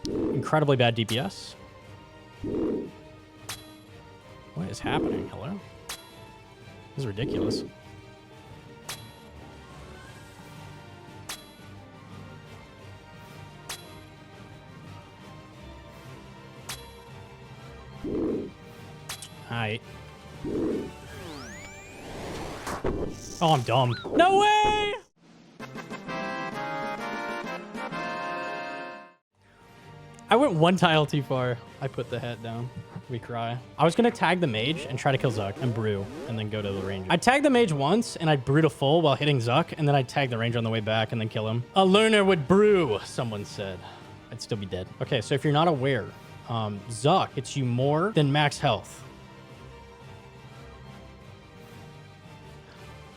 Incredibly bad DPS. What is happening? Hello? This is ridiculous. Hi. Oh, I'm dumb. No way! I went one tile too far. I put the hat down. We cry. I was going to tag the mage and try to kill Zuck and brew and then go to the ranger. I tagged the mage once and I brewed a full while hitting Zuck and then I tagged the ranger on the way back and then kill him. A learner would brew, someone said. I'd still be dead. Okay, so if you're not aware, Zuck hits you more than max health.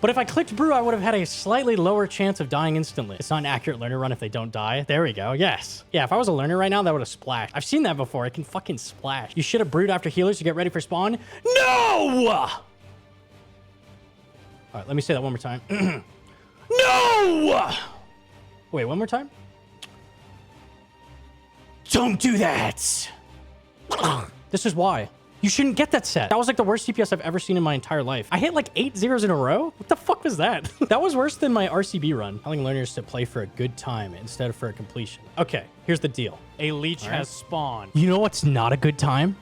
But if I clicked brew, I would have had a slightly lower chance of dying instantly. It's not an accurate learner run if they don't die. There we go. Yes. Yeah, if I was a learner right now, that would have splashed. I've seen that before. It can fucking splash. You should have brewed after healers to get ready for spawn. No! All right, let me say that one more time. No! Wait, one more time? Don't do that! This is why. You shouldn't get that set. That was like the worst CPS I've ever seen in my entire life. I hit like 8 zeros in a row. What the fuck was that? That was worse than my RCB run. Telling learners to play for a good time instead of for a completion. Okay, here's the deal. A leech has spawned. You know what's not a good time?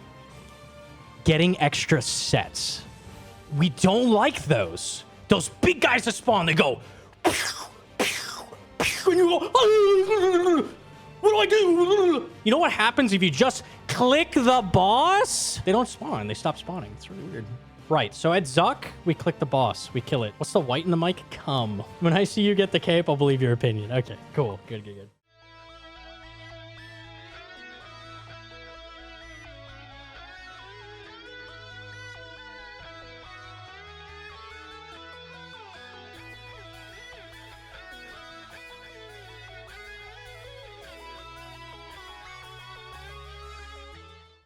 Getting extra sets. We don't like those. Those big guys that spawn, they go... And you go... What do I do? You know what happens if you just click the boss? They don't spawn. They stop spawning. It's really weird. Right. So at Zuck, we click the boss. We kill it. What's the white in the mic? Come. When I see you get the cape, I'll believe your opinion. Okay. Cool. Good, good, good.